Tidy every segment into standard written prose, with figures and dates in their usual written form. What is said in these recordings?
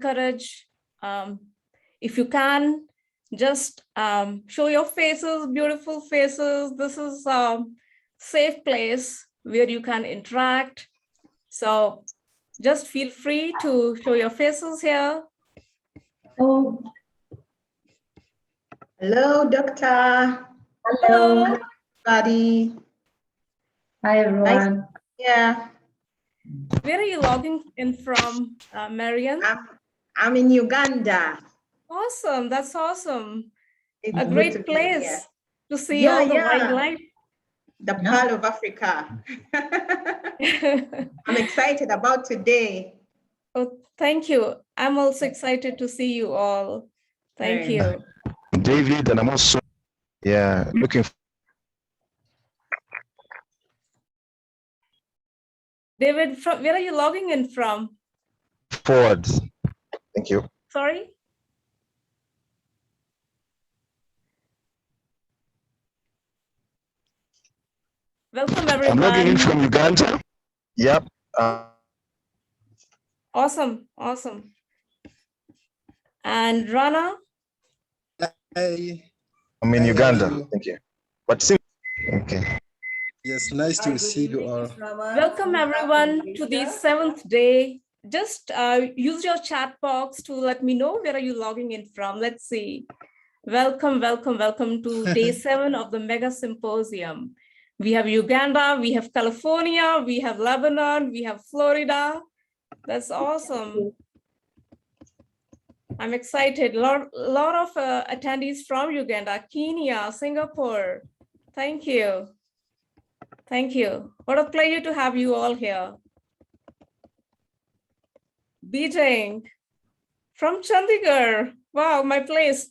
encourage, if you can, just show your faces, beautiful faces. This is a safe place where you can interact. So just feel free to show your faces here. Oh. Hello, Doctor. Hello. Everybody. Hi, everyone. Nice. Yeah. Where are you logging in from, Marian? I'm in Uganda. Awesome. That's awesome. It's A good great to be place here. to see all the wildlife. The Pearl of Africa. I'm excited about today. Oh, thank you. I'm also excited to see you all. Thank you. David, and I'm also, looking David, where are you logging in from? forward. Thank you. Sorry? Welcome, everyone. I'm logging in from Uganda. Yep. Awesome. Awesome. And Rana? Hi. I'm in Hi, Uganda. how are you? Thank you. But see, okay. Yes, nice to see you all. Welcome, everyone, to the 7th day. Just use your chat box to let me know where are you logging in from. Let's see. Welcome, welcome, welcome to day 7 of the Mega Symposium. We have Uganda, we have California, we have Lebanon, we have Florida. That's awesome. I'm excited. Lot of attendees from Uganda, Kenya, Singapore. Thank you. Thank you. What a pleasure to have you all here. Beijing from Chandigarh. Wow, my place.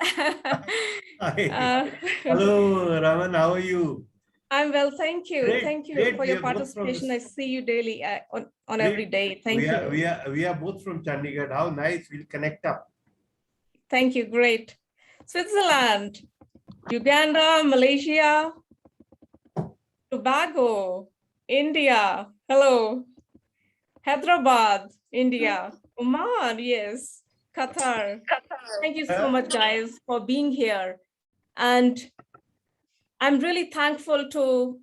Hello, Raman. How are you? I'm well, thank you. Great, thank you great. for We your are both from- participation. I see you daily on every day. Thank you. We are both from Chandigarh. How nice. We'll connect up. Thank you. Great. Switzerland, Uganda, Malaysia, Tobago, India. Hello. Hyderabad, India. Oman, yes. Qatar. Thank you so much, guys, for being here. And I'm really thankful to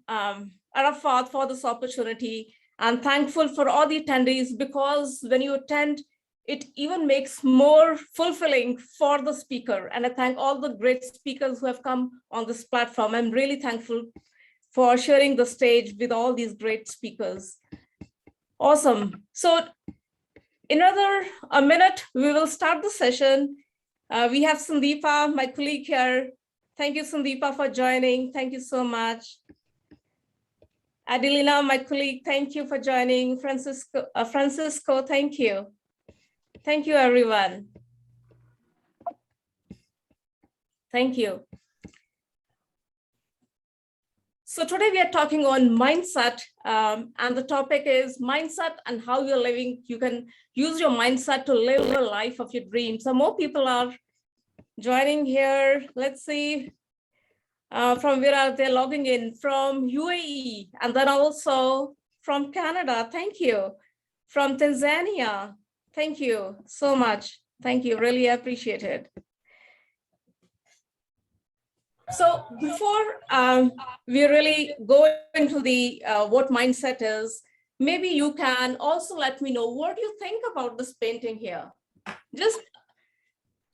Arafat for this opportunity. I'm thankful for all the attendees, because when you attend, it even makes more fulfilling for the speaker. And I thank all the great speakers who have come on this platform. I'm really thankful for sharing the stage with all these great speakers. Awesome. So in a minute, we will start the session. We have Sandeepa, my colleague here. Thank you, Sandeepa, for joining. Thank you so much. Adelina, my colleague, thank you for joining. Francisco, thank you. Thank you, everyone. Thank you. So today we are talking on mindset, and the topic is mindset and how you're living. You can use your mindset to live the life of your dreams. So more people are joining here. Let's see from where are they logging in? From UAE, and then also from Canada. Thank you. From Tanzania. Thank you so much. Thank you. Really appreciate it. So before we really go into the what mindset is, maybe you can also let me know, what do you think about this painting here? Just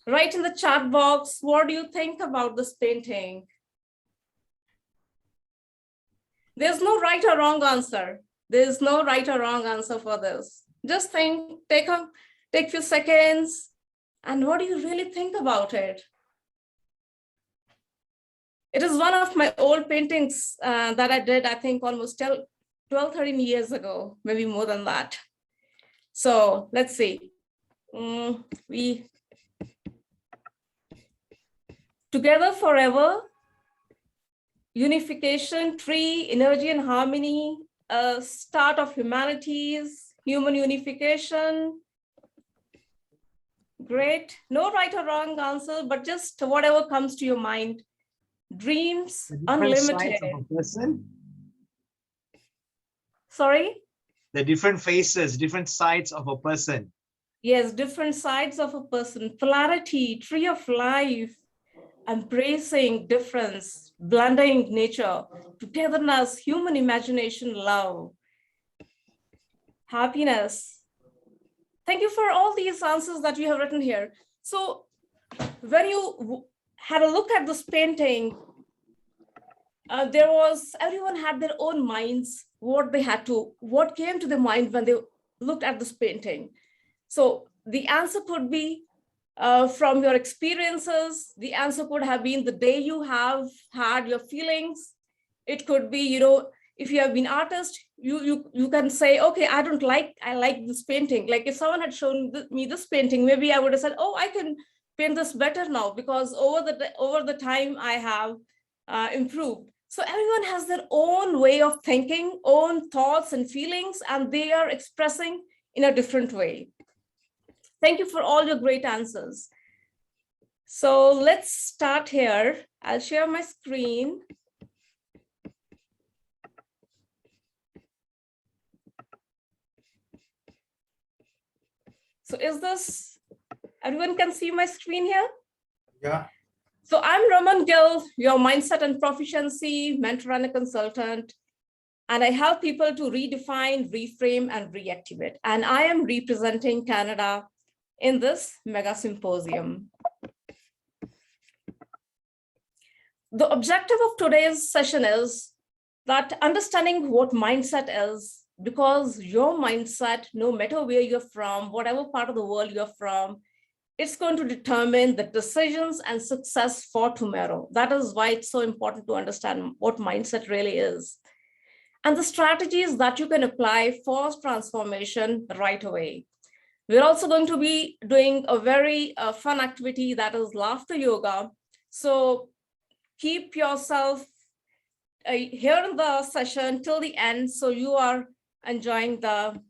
write in the chat box, what do you think about this painting? There's no right or wrong answer. There's no right or wrong answer for this. Just think, take a few seconds, and what do you really think about it? It is one of my old paintings that I did, I think, almost 12, 13 years ago, maybe more than that. So let's see. Together forever, unification, tree, energy and harmony, start of humanities, human unification. Great. No right or wrong answer, but just whatever comes to your mind. Dreams unlimited. Sorry? The different faces, different sides of a person. Yes, different sides of a person, polarity, tree of life, embracing difference, blending nature, togetherness, human imagination, love, happiness. Thank you for all these answers that you have written here. So when you had a look at this painting, everyone had their own minds, what came to their mind when they looked at this painting. So the answer could be from your experiences. The answer could have been the day you have had your feelings. It could be, if you have been artist, you can say, okay, I like this painting. Like if someone had shown me this painting, maybe I would have said, oh, I can paint this better now because over the time I have improved. So everyone has their own way of thinking, own thoughts and feelings, and they are expressing in a different way. Thank you for all your great answers. So let's start here. I'll share my screen. So everyone can see my screen here? Yeah. So I'm Raman Gill, your mindset and proficiency mentor and a consultant. And I help people to redefine, reframe, and reactivate. And I am representing Canada in this mega symposium. The objective of today's session is that understanding what mindset is, because your mindset, no matter where you're from, whatever part of the world you're from, it's going to determine the decisions and success for tomorrow. That is why it's so important to understand what mindset really is, and the strategies that you can apply for transformation right away. We're also going to be doing a very fun activity, that is laughter yoga. So keep yourself here in the session till the end, so you are enjoying the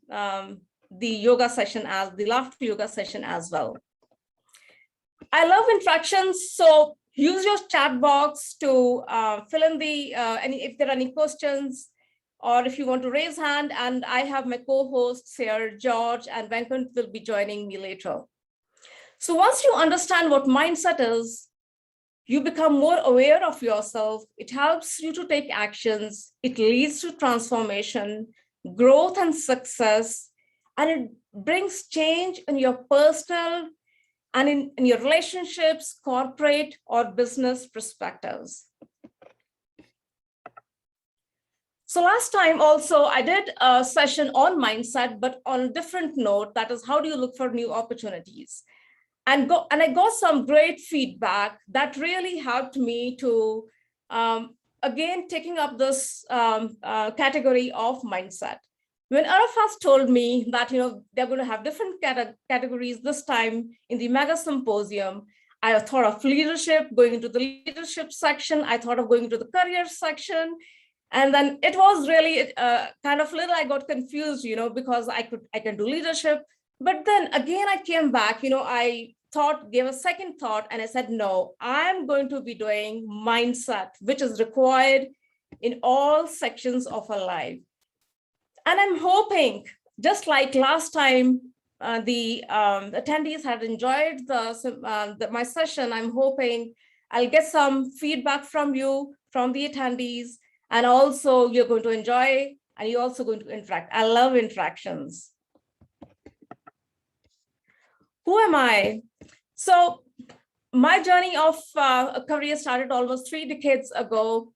yoga session, as the laughter yoga session as well. I love interactions, so use your chat box to fill in the if there are any questions, or if you want to raise hand. And I have my co-hosts here, George and Venkat, will be joining me later. So once you understand what mindset is, you become more aware of yourself. It helps you to take actions. It leads to transformation, growth, and success. And it brings change in your personal and in your relationships, corporate or business perspectives. So last time also I did a session on mindset, but on a different note, that is, how do you look for new opportunities? And I got some great feedback that really helped me to, again, taking up this category of mindset. When Arafat told me that they're going to have different categories this time in the mega symposium, I thought of leadership, going into the leadership section. I thought of going into the career section. And then it was really kind of little, I got confused, because I can do leadership. But then again, I came back, I gave a second thought, and I said, no, I'm going to be doing mindset, which is required in all sections of our life. And I'm hoping, just like last time, the attendees had enjoyed my session, I'm hoping I'll get some feedback from you, from the attendees, and also you're going to enjoy, and you're also going to interact. I love interactions. Who am I? So my journey of a career started almost 3 decades ago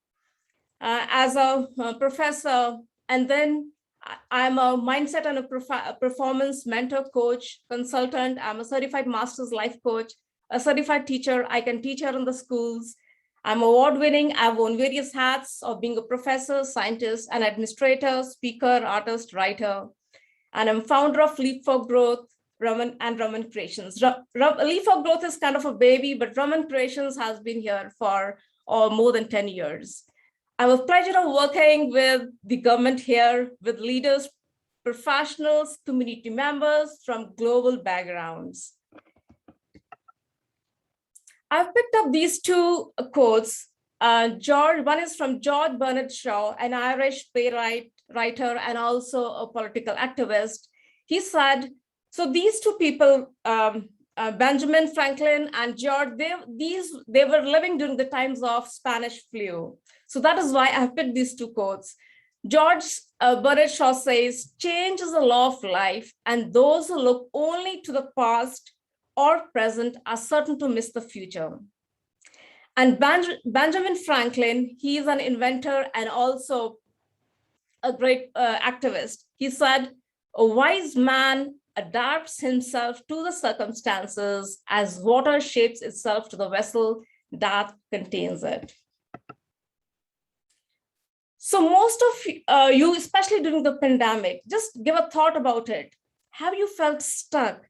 as a professor, and then I'm a mindset and a performance mentor, coach, consultant. I'm a certified master's life coach, a certified teacher. I can teach her in the schools. I'm award-winning. I've worn various hats of being a professor, scientist, an administrator, speaker, artist, writer. And I'm founder of Leap for Growth, Raman Creations. Leap for Growth is kind of a baby, but Raman Creations has been here for more than 10 years. I have a pleasure of working with the government here, with leaders, professionals, community members from global backgrounds. I've picked up these two quotes. One is from George Bernard Shaw, an Irish playwright, writer, and also a political activist. He said, So these two people, Benjamin Franklin and George, they were living during the times of Spanish flu. So that is why I have picked these two quotes. George Bernard Shaw says, change is a law of life, and those who look only to the past or present are certain to miss the future. And Benjamin Franklin, he is an inventor and also a great activist. He said, a wise man adapts himself to the circumstances as water shapes itself to the vessel that contains it. So most of you, especially during the pandemic, just give a thought about it. Have you felt stuck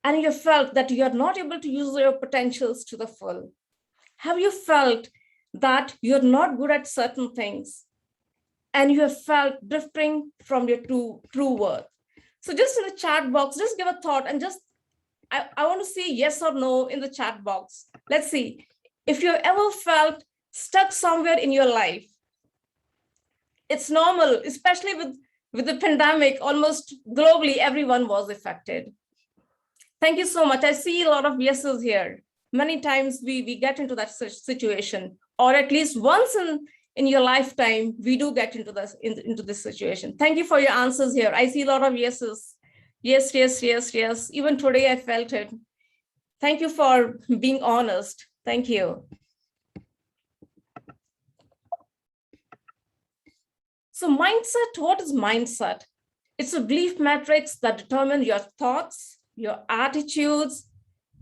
and you felt that you are not able to use your potentials to the full? Have you felt that you're not good at certain things and you have felt drifting from your true worth? So just in the chat box, just give a thought and just, I want to see yes or no in the chat box. Let's see if you ever felt stuck somewhere in your life. It's normal, especially with the pandemic, almost globally, everyone was affected. Thank you so much. I see a lot of yeses here. Many times we get into that situation, or at least once in your lifetime, we do get into this situation. Thank you for your answers here. I see a lot of yeses. Yes, yes, yes, yes. Even today I felt it. Thank you for being honest. Thank you. So mindset, what is mindset? It's a belief matrix that determines your thoughts, your attitudes,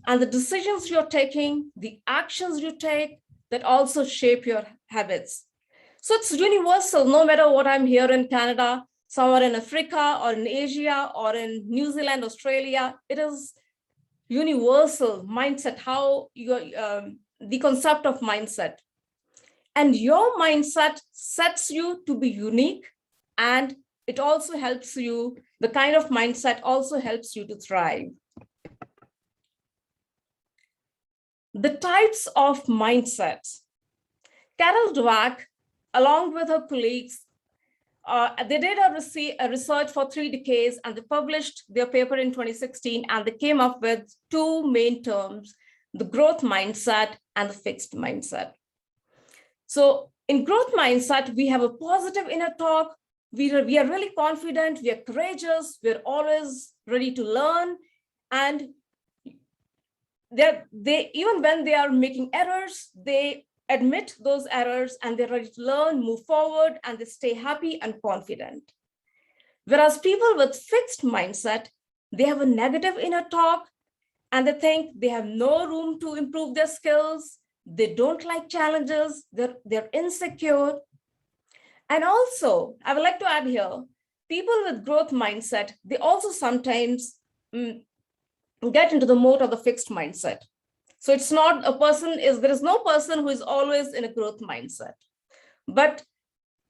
and the decisions you're taking, the actions you take that also shape your habits. So it's universal, no matter what I'm here in Canada, somewhere in Africa or in Asia or in New Zealand, Australia, it is universal mindset, how the concept of mindset. And your mindset sets you to be unique, and it also helps you, the kind of mindset also helps you to thrive. The types of mindsets. Carol Dweck, along with her colleagues, they did a research for 3 decades, and they published their paper in 2016, and they came up with 2 main terms, the growth mindset and the fixed mindset. So in growth mindset, we have a positive inner talk. We are really confident, we are courageous, we're always ready to learn. And they even when they are making errors, they admit those errors and they're ready to learn, move forward, and they stay happy and confident. Whereas people with fixed mindset, they have a negative inner talk and they think they have no room to improve their skills. They don't like challenges, they're insecure. And also, I would like to add here, people with growth mindset, they also sometimes get into the mode of the fixed mindset. So it's not a person, there is no person who is always in a growth mindset. But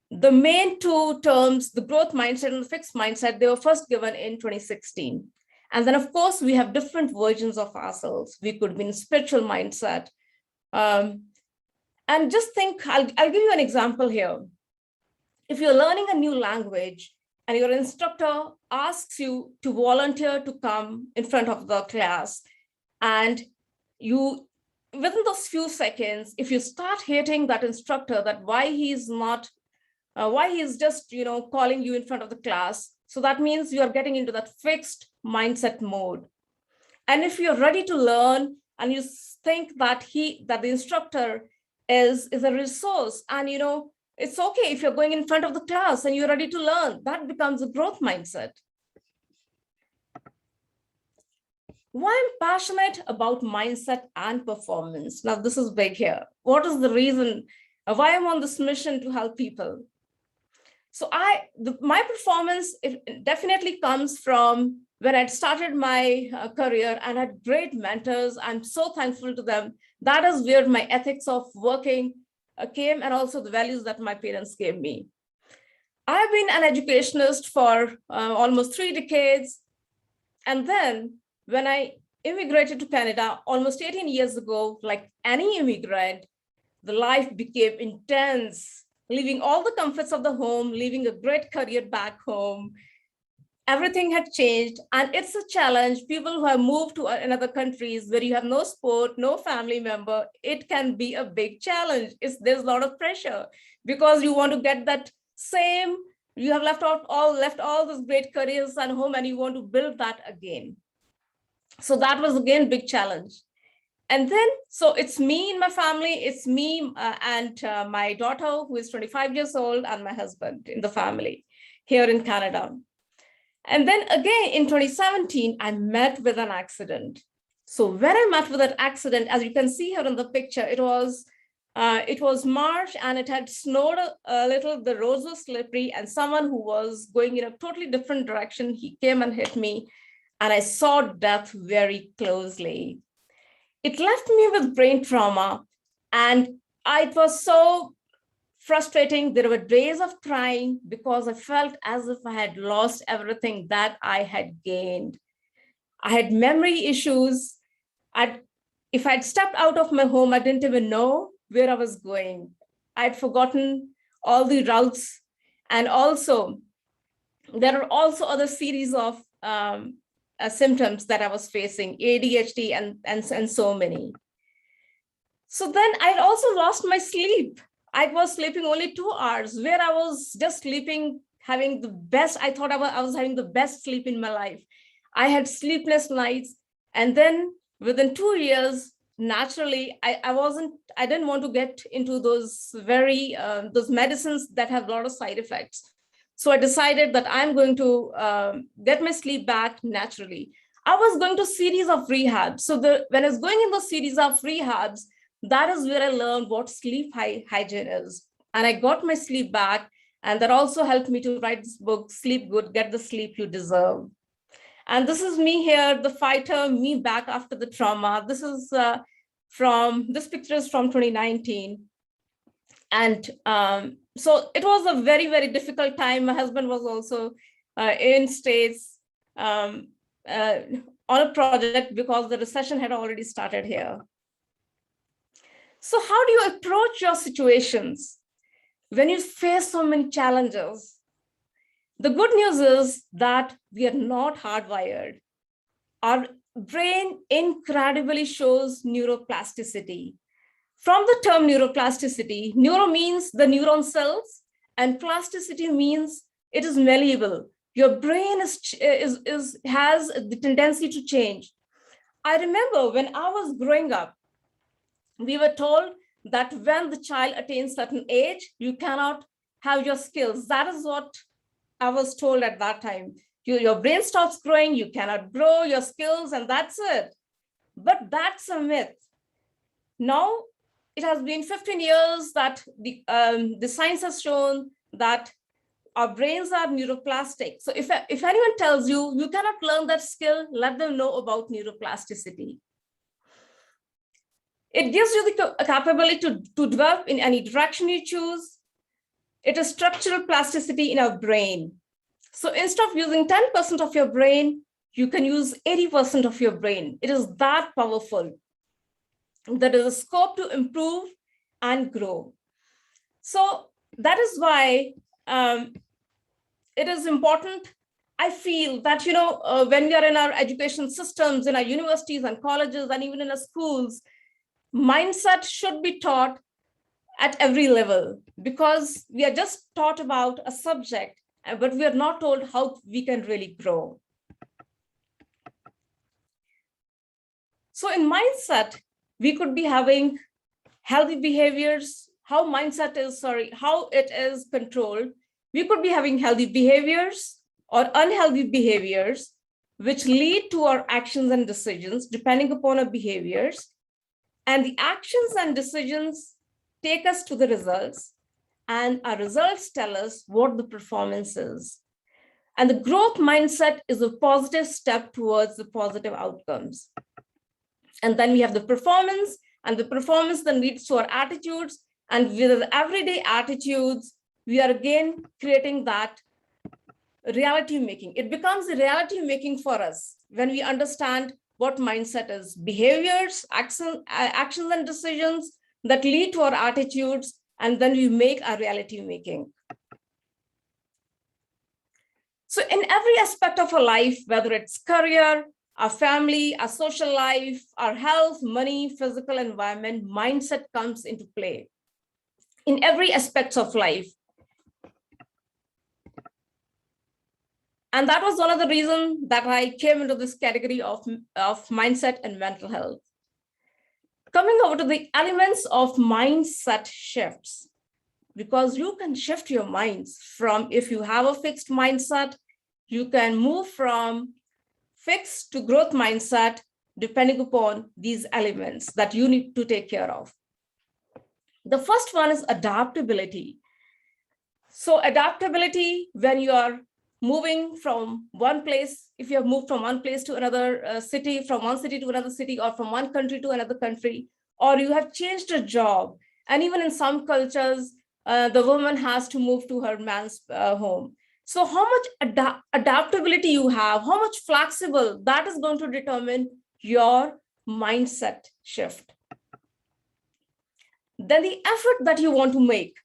the main 2 terms, the growth mindset and the fixed mindset, they were first given in 2016. And then of course, we have different versions of ourselves. We could be in spiritual mindset. And just think, I'll give you an example here. If you're learning a new language and your instructor asks you to volunteer to come in front of the class, and you, within those few seconds, if you start hating that instructor, that why he's just calling you in front of the class, so that means you are getting into that fixed mindset mode. And if you're ready to learn and you think that the instructor is a resource, and it's okay if you're going in front of the class and you're ready to learn, that becomes a growth mindset. Why I'm passionate about mindset and performance. Now, this is big here. What is the reason why I'm on this mission to help people? So my performance, it definitely comes from when I started my career and had great mentors. I'm so thankful to them. That is where my ethics of working came, and also the values that my parents gave me. I've been an educationist for almost 3 decades. And then when I immigrated to Canada almost 18 years ago, like any immigrant, the life became intense, leaving all the comforts of the home, leaving a great career back home. everything had changed, and it's a challenge. People who have moved to another countries where you have no support, no family member, it can be a big challenge. There's a lot of pressure because you want to get that same, you have left all those great careers and home, and you want to build that again. So that was again big challenge. And then, so it's me and my family, it's me and my daughter who is 25 years old and my husband in the family here in Canada. And then again in 2017, I met with an accident. So when I met with that accident, as you can see here in the picture, it was March and it had snowed a little, the roads were slippery, and someone who was going in a totally different direction, he came and hit me, and I saw death very closely. It left me with brain trauma, and it was so frustrating. There were days of crying because I felt as if I had lost everything that I had gained. I had memory issues. If I'd stepped out of my home, I didn't even know where I was going. I'd forgotten all the routes. And also, there are also other series of symptoms that I was facing, ADHD and so many. So then I'd also lost my sleep. I was sleeping only 2 hours, where I was just sleeping, having the best, I thought I was having the best sleep in my life. I had sleepless nights. And then within 2 years, naturally, I didn't want to get into those those medicines that have a lot of side effects. So I decided that I'm going to get my sleep back naturally. I was going to series of rehabs. So when I was going in those series of rehabs, that is where I learned what sleep hygiene is. And I got my sleep back. And that also helped me to write this book, Sleep Good, Get the Sleep You Deserve. And this is me here, the fighter, me back after the trauma. This picture is from 2019. And so it was a very, very difficult time. My husband was also in States on a project because the recession had already started here. So how do you approach your situations when you face so many challenges? The good news is that we are not hardwired. Our brain incredibly shows neuroplasticity. From the term neuroplasticity, neuro means the neuron cells, and plasticity means it is malleable. Your brain has the tendency to change. I remember when I was growing up, we were told that when the child attains certain age, you cannot have your skills. That is what I was told at that time. Your brain stops growing, you cannot grow your skills, and that's it. But that's a myth. Now, it has been 15 years that the science has shown that our brains are neuroplastic. So if anyone tells you, you cannot learn that skill, let them know about neuroplasticity. It gives you the capability to develop in any direction you choose. It is structural plasticity in our brain. So instead of using 10% of your brain, you can use 80% of your brain. It is that powerful. There is a scope to improve and grow. So that is why it is important. I feel that, when we are in our education systems, in our universities and colleges, and even in our schools, mindset should be taught at every level, because we are just taught about a subject, but we are not told how we can really grow. So in mindset, we could be having healthy behaviors, how it is controlled. We could be having healthy behaviors or unhealthy behaviors, which lead to our actions and decisions depending upon our behaviors. And the actions and decisions take us to the results, and our results tell us what the performance is. And the growth mindset is a positive step towards the positive outcomes. And then we have the performance, and the performance then leads to our attitudes. And with the everyday attitudes, we are again creating that reality making. It becomes a reality making for us when we understand what mindset is: behaviors, actions and decisions that lead to our attitudes, and then we make our reality making. So in every aspect of our life, whether it's career, our family, our social life, our health, money, physical environment, mindset comes into play in every aspect of life. And that was one of the reasons that I came into this category of mindset and mental health. Coming over to the elements of mindset shifts, because you can shift your minds from, if you have a fixed mindset, you can move from fixed to growth mindset, depending upon these elements that you need to take care of. The first one is adaptability. So adaptability, when you are moving from one place, if you have moved from one place to another city, from one city to another city, or from one country to another country, or you have changed a job, and even in some cultures, the woman has to move to her man's home. So how much adaptability you have, how much flexible, that is going to determine your mindset shift. Then the effort that you want to make,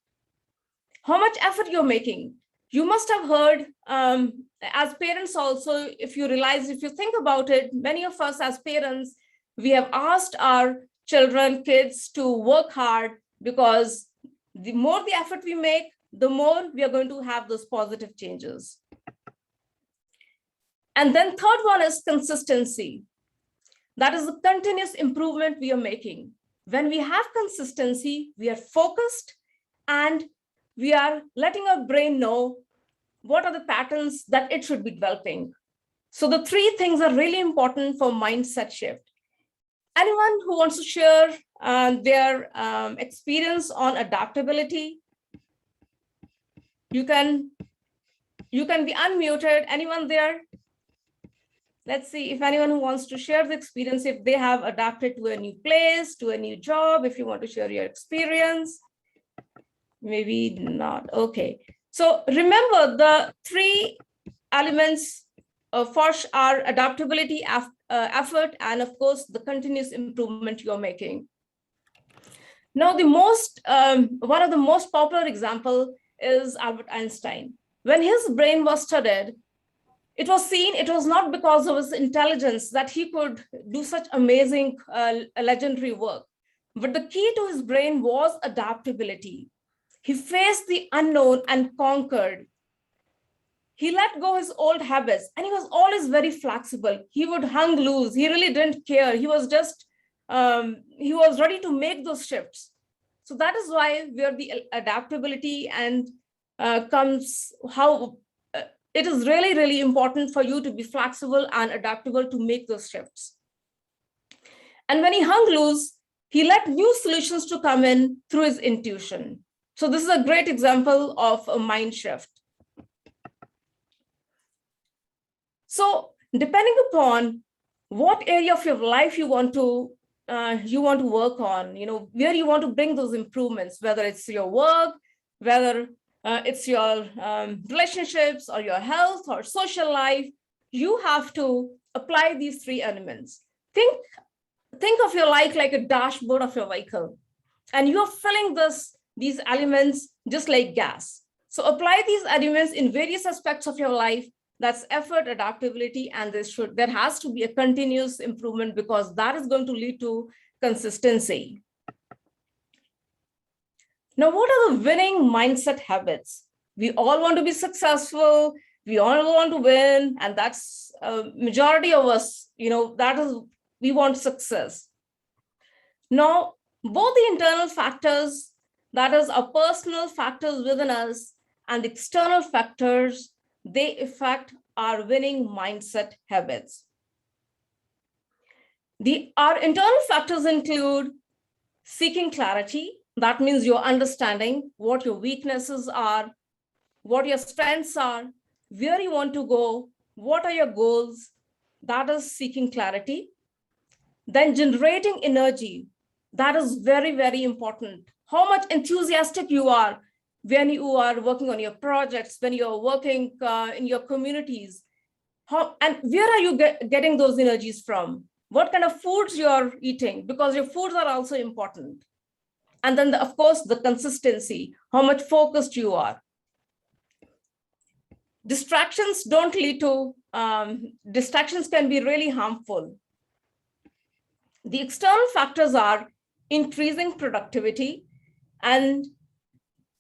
how much effort you're making. You must have heard, as parents also, if you realize, if you think about it, many of us as parents, we have asked our children, kids to work hard, because the more the effort we make, the more we are going to have those positive changes. And then third one is consistency. That is the continuous improvement we are making. When we have consistency, we are focused and we are letting our brain know what are the patterns that it should be developing. So the three things are really important for mindset shift. Anyone who wants to share their experience on adaptability, you can be unmuted. Anyone there? Let's see if anyone who wants to share the experience, if they have adapted to a new place, to a new job, if you want to share your experience. Maybe not. Okay. So remember the three elements for our adaptability, effort, and of course, the continuous improvement you're making. Now, the one of the most popular example is Albert Einstein. When his brain was studied, it was seen it was not because of his intelligence that he could do such amazing, legendary work, but the key to his brain was adaptability. He faced the unknown and conquered. He let go his old habits, and he was always very flexible. He would hang loose. He really didn't care. He was just, he was ready to make those shifts. So that is why where the adaptability and comes, how it is really, really important for you to be flexible and adaptable to make those shifts. And when he hung loose, he let new solutions to come in through his intuition. So this is a great example of a mind shift. So depending upon what area of your life you want to work on, where you want to bring those improvements, whether it's your work, whether it's your relationships or your health or social life, you have to apply these three elements. Think of your life like a dashboard of your vehicle, and you're filling these elements just like gas. So apply these elements in various aspects of your life. That's effort, adaptability, and there has to be a continuous improvement, because that is going to lead to consistency. Now, what are the winning mindset habits? We all want to be successful. We all want to win. And that's majority of us, that is, we want success. Now, both the internal factors, that is our personal factors within us, and the external factors, they affect our winning mindset habits. Our internal factors include seeking clarity. That means you're understanding what your weaknesses are, what your strengths are, where you want to go, what are your goals. That is seeking clarity. Then generating energy. That is very, very important. How much enthusiastic you are when you are working on your projects, when you're working in your communities. And where are you getting those energies from? What kind of foods you're eating? Because your foods are also important. And then, of course, the consistency, how much focused you are. Distractions don't lead to, distractions can be really harmful. The external factors are increasing productivity, and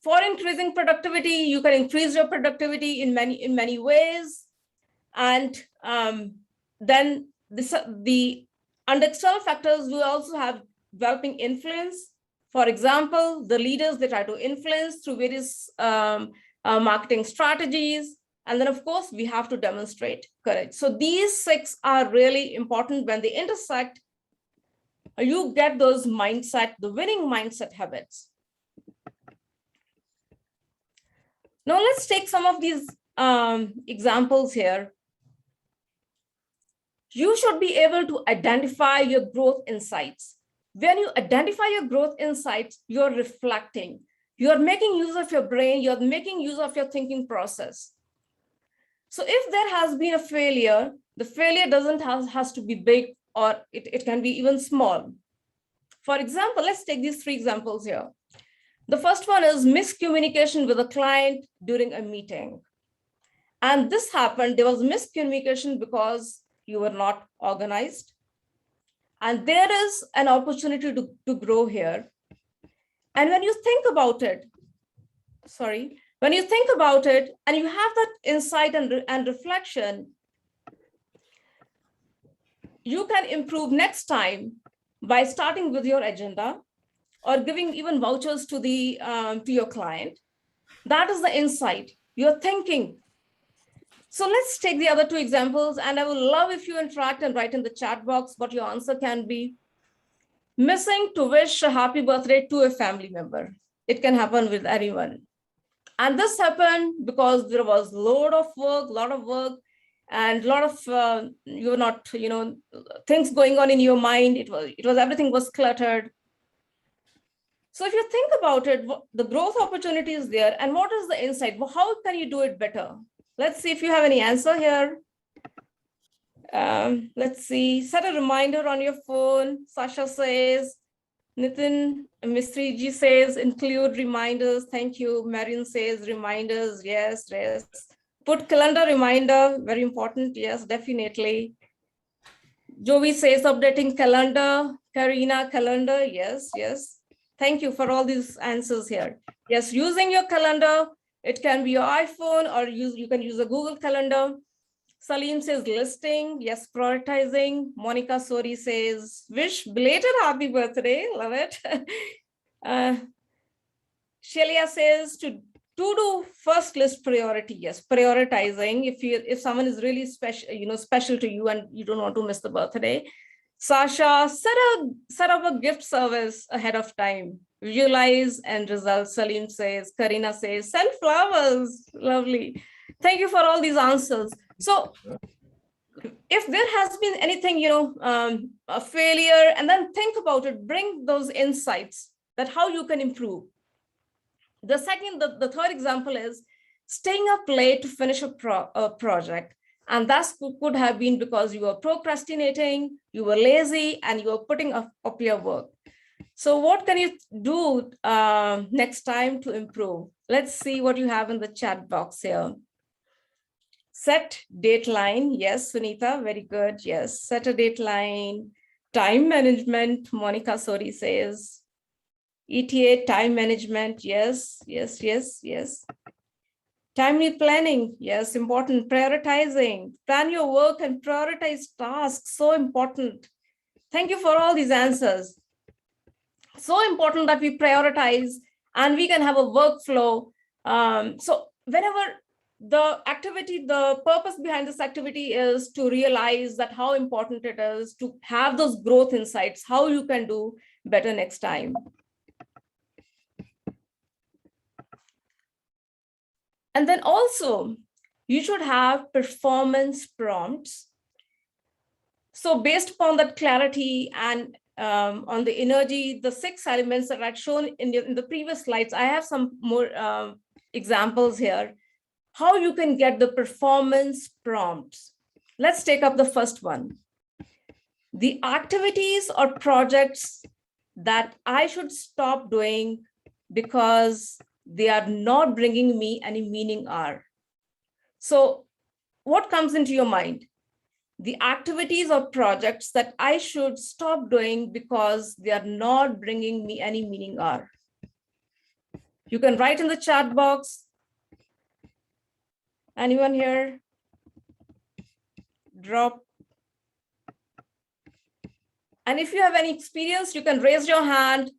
for increasing productivity, you can increase your productivity in many ways. And then the under external factors, we also have developing influence. For example, the leaders, they try to influence through various marketing strategies. And then, of course, we have to demonstrate courage. So these 6 are really important. When they intersect, you get those mindset, the winning mindset habits. Now let's take some of these examples here. You should be able to identify your growth insights. When you identify your growth insights, you're reflecting, you're making use of your brain, you're making use of your thinking process. So if there has been a failure, the failure doesn't has to be big, or it can be even small. For example, let's take these 3 examples here. The first one is miscommunication with a client during a meeting. And this happened, there was miscommunication because you were not organized. And there is an opportunity to grow here. And when you think about it, when you think about it and you have that insight and reflection, you can improve next time by starting with your agenda or giving even vouchers to your client. That is the insight, you're thinking. So let's take the other 2 examples, and I would love if you interact and write in the chat box what your answer can be. Missing to wish a happy birthday to a family member. It can happen with anyone. And this happened because there was a lot of work, and a lot of you were not, things going on in your mind. It was everything was cluttered. So if you think about it, the growth opportunity is there, and what is the insight? Well, how can you do it better? Let's see if you have any answer here. Let's see, set a reminder on your phone. Sasha says, Nitin Mistriji says, include reminders. Thank you. Marion says, reminders. Yes. Put calendar reminder, very important. Yes, definitely. Jovi says, updating calendar. Karina, calendar. Yes. Thank you for all these answers here. Yes, using your calendar. It can be your iPhone, or you can use a Google Calendar. Salim says listing. Yes, prioritizing. Monica Sori says, wish belated happy birthday. Love it. Shelia says to do first list priority. Yes, prioritizing. If someone is really special to you and you don't want to miss the birthday. Sasha, set up a gift service ahead of time. Visualize and results. Salim says. Karina says, send flowers. Lovely. Thank you for all these answers. So if there has been anything, a failure, and then think about it, bring those insights that how you can improve. The third example is staying up late to finish a project. And that could have been because you were procrastinating, you were lazy, and you were putting up your work. So what can you do next time to improve? Let's see what you have in the chat box here. Set dateline. Yes, Sunita, very good. Yes, set a dateline. Time management, Monica Sori says. ETA, time management. Yes. Timely planning. Yes, important. Prioritizing. Plan your work and prioritize tasks. So important. Thank you for all these answers. So important that we prioritize and we can have a workflow. So whenever the purpose behind this activity is to realize that how important it is to have those growth insights, how you can do better next time. And then also, you should have performance prompts. So based upon that clarity and on the energy, the 6 elements that I've shown in the previous slides, I have some more examples here. How you can get the performance prompts. Let's take up the first one. The activities or projects that I should stop doing because they are not bringing me any meaning are. So what comes into your mind? The activities or projects that I should stop doing because they are not bringing me any meaning are. You can write in the chat box. Anyone here? Drop. And if you have any experience, you can raise your hand.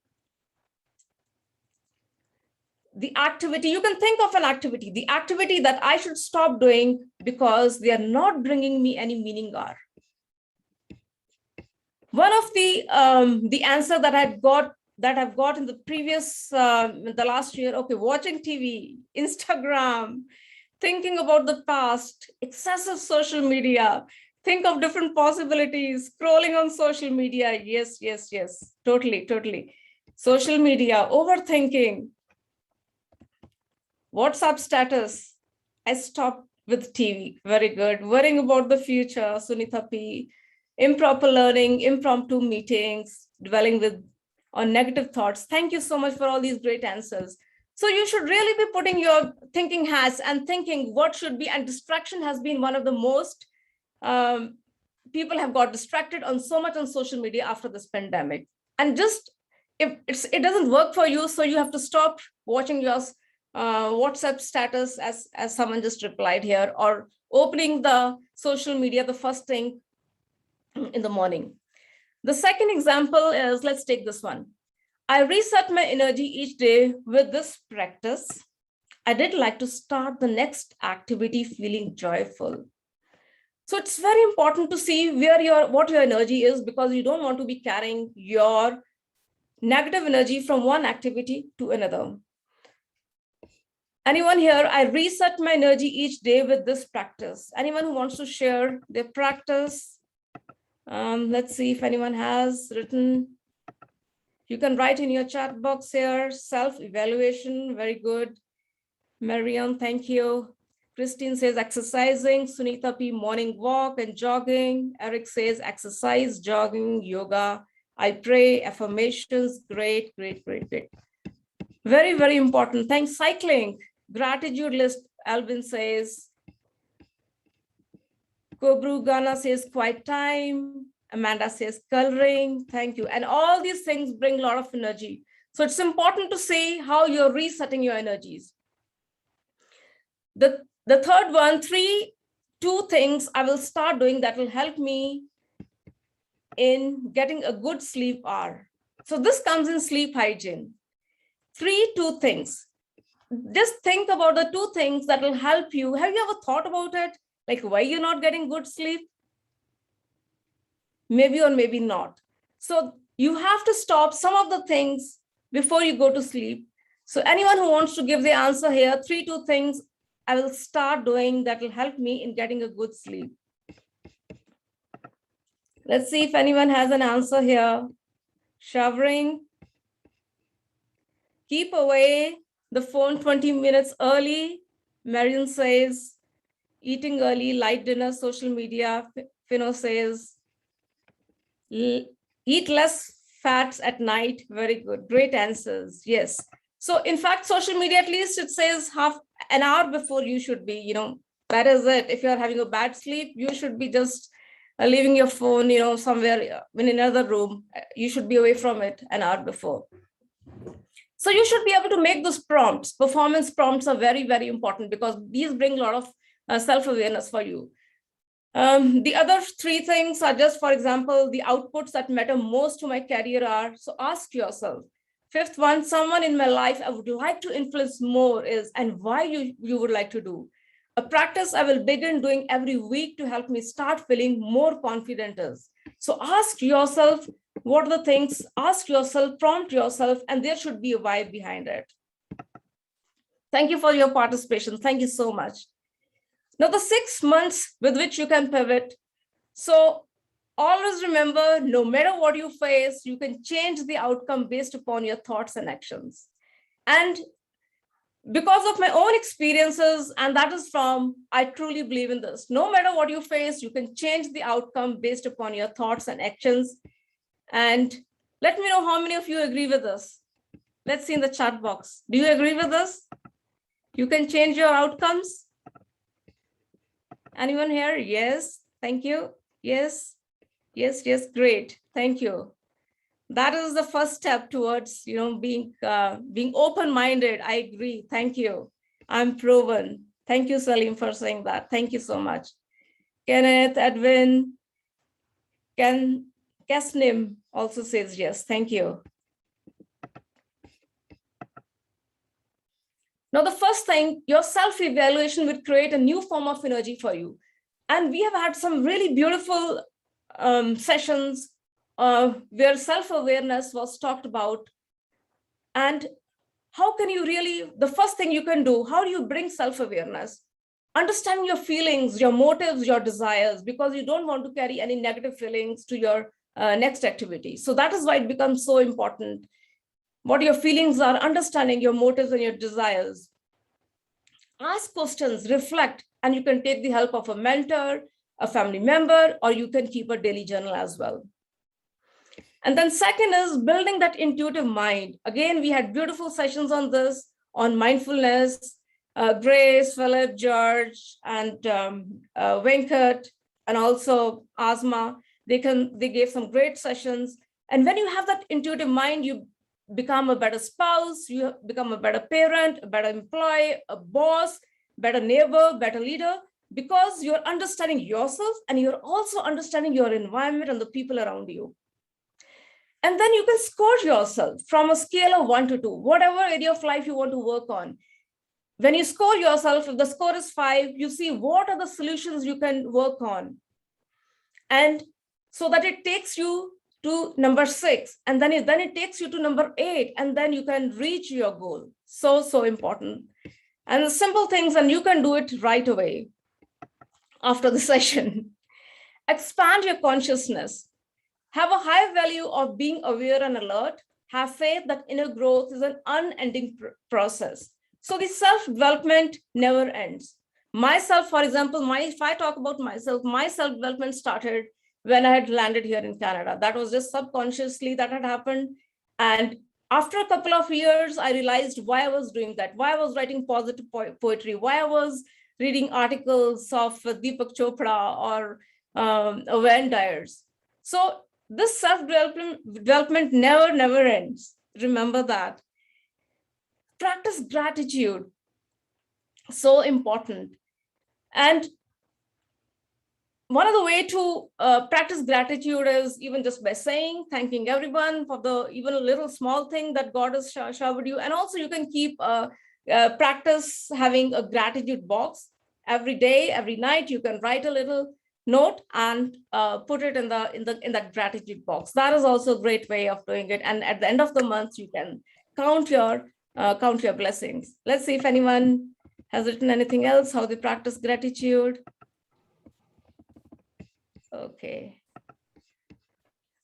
The activity, you can think of an activity, the activity that I should stop doing because they are not bringing me any meaning are. One of the answer that I've got in the previous, the last year, okay, watching TV, Instagram, thinking about the past, excessive social media, think of different possibilities, scrolling on social media. Yes, totally. Social media, overthinking, WhatsApp status. I stopped with TV. Very good. Worrying about the future, Sunitha P. Improper learning, impromptu meetings, dwelling on negative thoughts. Thank you so much for all these great answers. So you should really be putting your thinking hats and thinking what should be, and distraction has been one of the most, people have got distracted on so much on social media after this pandemic. And just, if it doesn't work for you, so you have to stop watching your WhatsApp status as someone just replied here, or opening the social media the first thing in the morning. The second example is, let's take this one. I reset my energy each day with this practice. I did like to start the next activity feeling joyful. So it's very important to see what your energy is, because you don't want to be carrying your negative energy from one activity to another. Anyone here? I reset my energy each day with this practice. Anyone who wants to share their practice? Let's see if anyone has written. You can write in your chat box here. Self-evaluation, very good. Marion, thank you. Christine says exercising. Sunitha P, morning walk and jogging. Eric says exercise, jogging, yoga. I pray, affirmations. Great. Very, very important. Thanks. Cycling, gratitude list. Alvin says. Kobru Gana says quiet time. Amanda says coloring. Thank you. And all these things bring a lot of energy. So it's important to see how you're resetting your energies. The third one, two things I will start doing that will help me in getting a good sleep are. So this comes in sleep hygiene. Two things. Just think about the two things that will help you. Have you ever thought about it? Like why you're not getting good sleep? Maybe or maybe not. So you have to stop some of the things before you go to sleep. So anyone who wants to give the answer here, two things I will start doing that will help me in getting a good sleep. Let's see if anyone has an answer here. Showering. Keep away the phone 20 minutes early. Marion says, eating early, light dinner, social media. Fino says, eat less fats at night. Very good. Great answers. Yes. So in fact, social media, at least it says half an hour before you should be, that is it. If you're having a bad sleep, you should be just leaving your phone, somewhere in another room. You should be away from it an hour before. So you should be able to make those prompts. Performance prompts are very, very important because these bring a lot of self-awareness for you. The other three things are just, for example, the outputs that matter most to my career are, so ask yourself. Fifth one, someone in my life I would like to influence more is, and why you would like to do. A practice I will begin doing every week to help me start feeling more confident is. So ask yourself, what are the things, ask yourself, prompt yourself, and there should be a why behind it. Thank you for your participation. Thank you so much. Now the 6 months with which you can pivot. So always remember, no matter what you face, you can change the outcome based upon your thoughts and actions. And because of my own experiences, and that is from, I truly believe in this, no matter what you face, you can change the outcome based upon your thoughts and actions. And let me know how many of you agree with this. Let's see in the chat box. Do you agree with this? You can change your outcomes? Anyone here? Yes. Thank you. Yes. Yes. Yes. Great. Thank you. That is the first step towards, being open-minded. I agree. Thank you. I'm proven. Thank you, Salim, for saying that. Thank you so much. Kenneth, Edwin, Kesnim also says yes. Thank you. Now, the first thing, your self-evaluation will create a new form of energy for you. And we have had some really beautiful sessions where self-awareness was talked about. And how can you really, the first thing you can do, how do you bring self-awareness? Understand your feelings, your motives, your desires, because you don't want to carry any negative feelings to your next activity. So that is why it becomes so important. What your feelings are, understanding your motives and your desires. Ask questions, reflect, and you can take the help of a mentor, a family member, or you can keep a daily journal as well. And then second is building that intuitive mind. Again, we had beautiful sessions on this, on mindfulness. Grace, Philip, George, and Venkat, and also Asma, they gave some great sessions. And when you have that intuitive mind, you become a better spouse, you become a better parent, a better employee, a boss, better neighbor, better leader, because you're understanding yourself and you're also understanding your environment and the people around you. And then you can score yourself from a scale of 1 to 2, whatever area of life you want to work on. When you score yourself, if the score is 5, you see what are the solutions you can work on. And so that it takes you to number 6, and then it takes you to number 8, and then you can reach your goal. So important. And the simple things, and you can do it right away after the session. Expand your consciousness. Have a high value of being aware and alert. Have faith that inner growth is an unending process. So the self-development never ends. Myself, for example, if I talk about myself, my self-development started when I had landed here in Canada. That was just subconsciously that had happened. And after a couple of years, I realized why I was doing that, why I was writing positive poetry, why I was reading articles of Deepak Chopra or Wayne Dyer's. So this self-development never ends. Remember that. Practice gratitude. So important. And one of the way to practice gratitude is even just by saying, thanking everyone for the even a little small thing that God has showered you. And also you can keep practice having a gratitude box every day, every night. You can write a little note and put it in that gratitude box. That is also a great way of doing it. And at the end of the month, you can count your blessings. Let's see if anyone has written anything else, how they practice gratitude. Okay.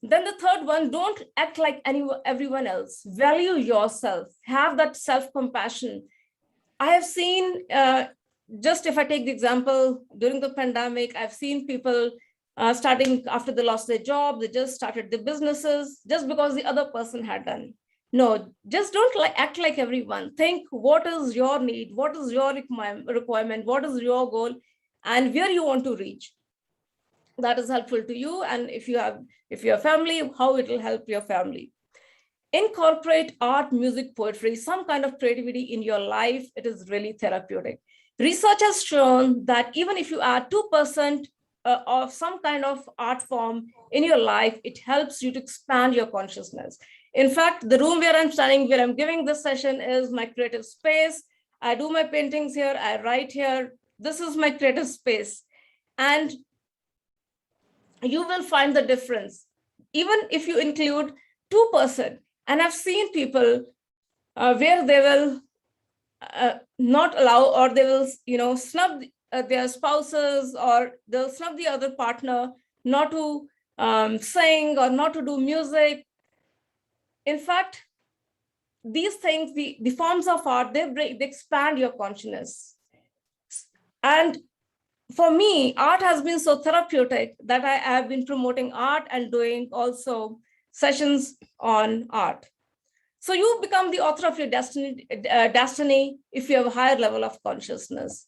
Then the third one, don't act like everyone else. Value yourself. Have that self-compassion. I have seen, just if I take the example, during the pandemic, I've seen people starting after they lost their job, they just started their businesses just because the other person had done. No, just don't act like everyone. Think what is your need, what is your requirement, what is your goal, and where you want to reach. That is helpful to you. And if you have family, how it will help your family. Incorporate art, music, poetry, some kind of creativity in your life. It is really therapeutic. Research has shown that even if you add 2% of some kind of art form in your life, it helps you to expand your consciousness. In fact, the room where I'm standing, where I'm giving this session, is my creative space. I do my paintings here, I write here. This is my creative space. And you will find the difference, even if you include 2%. And I've seen people where they will not allow, or they will, snub their spouses, or they'll snub the other partner not to sing or not to do music. In fact, these things, the forms of art, they expand your consciousness. And for me, art has been so therapeutic that I have been promoting art and doing also sessions on art. So you become the author of your destiny if you have a higher level of consciousness.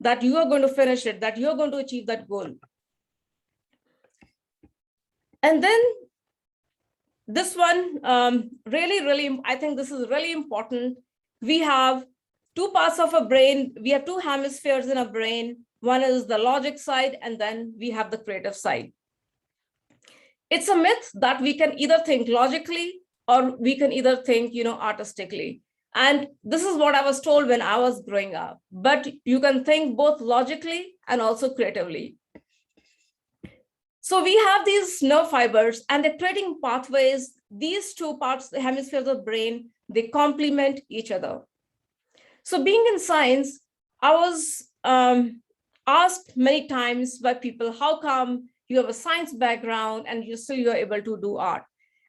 that you are going to finish it, that you're going to achieve that goal. And then this one, really, I think this is really important. We have two parts of a brain. We have two hemispheres in a brain. One is the logic side, and then we have the creative side. It's a myth that we can either think logically or we can either think, artistically. And this is what I was told when I was growing up. But you can think both logically and also creatively. So we have these nerve fibers and they're creating pathways. These two parts, the hemispheres of the brain, they complement each other. So being in science, I was asked many times by people, how come you have a science background and you're able to do art?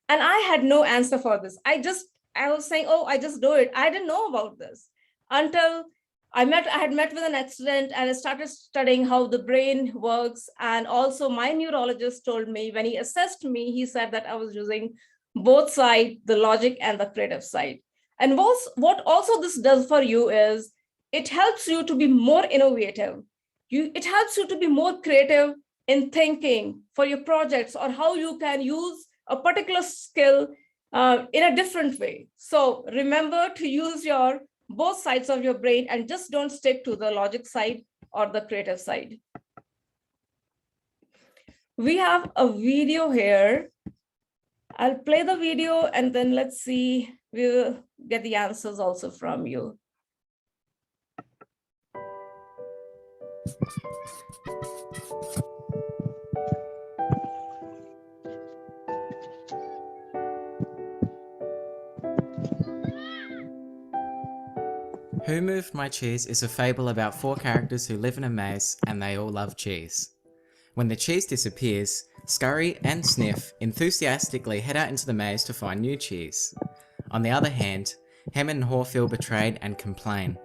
And I had no answer for this. I was saying, oh, I just do it. I didn't know about this until I had met with an accident and I started studying how the brain works. And also my neurologist told me when he assessed me, he said that I was using both sides, the logic and the creative side. And what also this does for you is it helps you to be more innovative. It helps you to be more creative in thinking for your projects or how you can use a particular skill in a different way. So remember to use both sides of your brain and just don't stick to the logic side or the creative side. We have a video here. I'll play the video and then let's see, we'll get the answers also from you. Who Moved My Cheese is a fable about 4 characters who live in a maze and they all love cheese. When the cheese disappears, Scurry and Sniff enthusiastically head out into the maze to find new cheese. On the other hand, Hem and Haw feel betrayed and complain.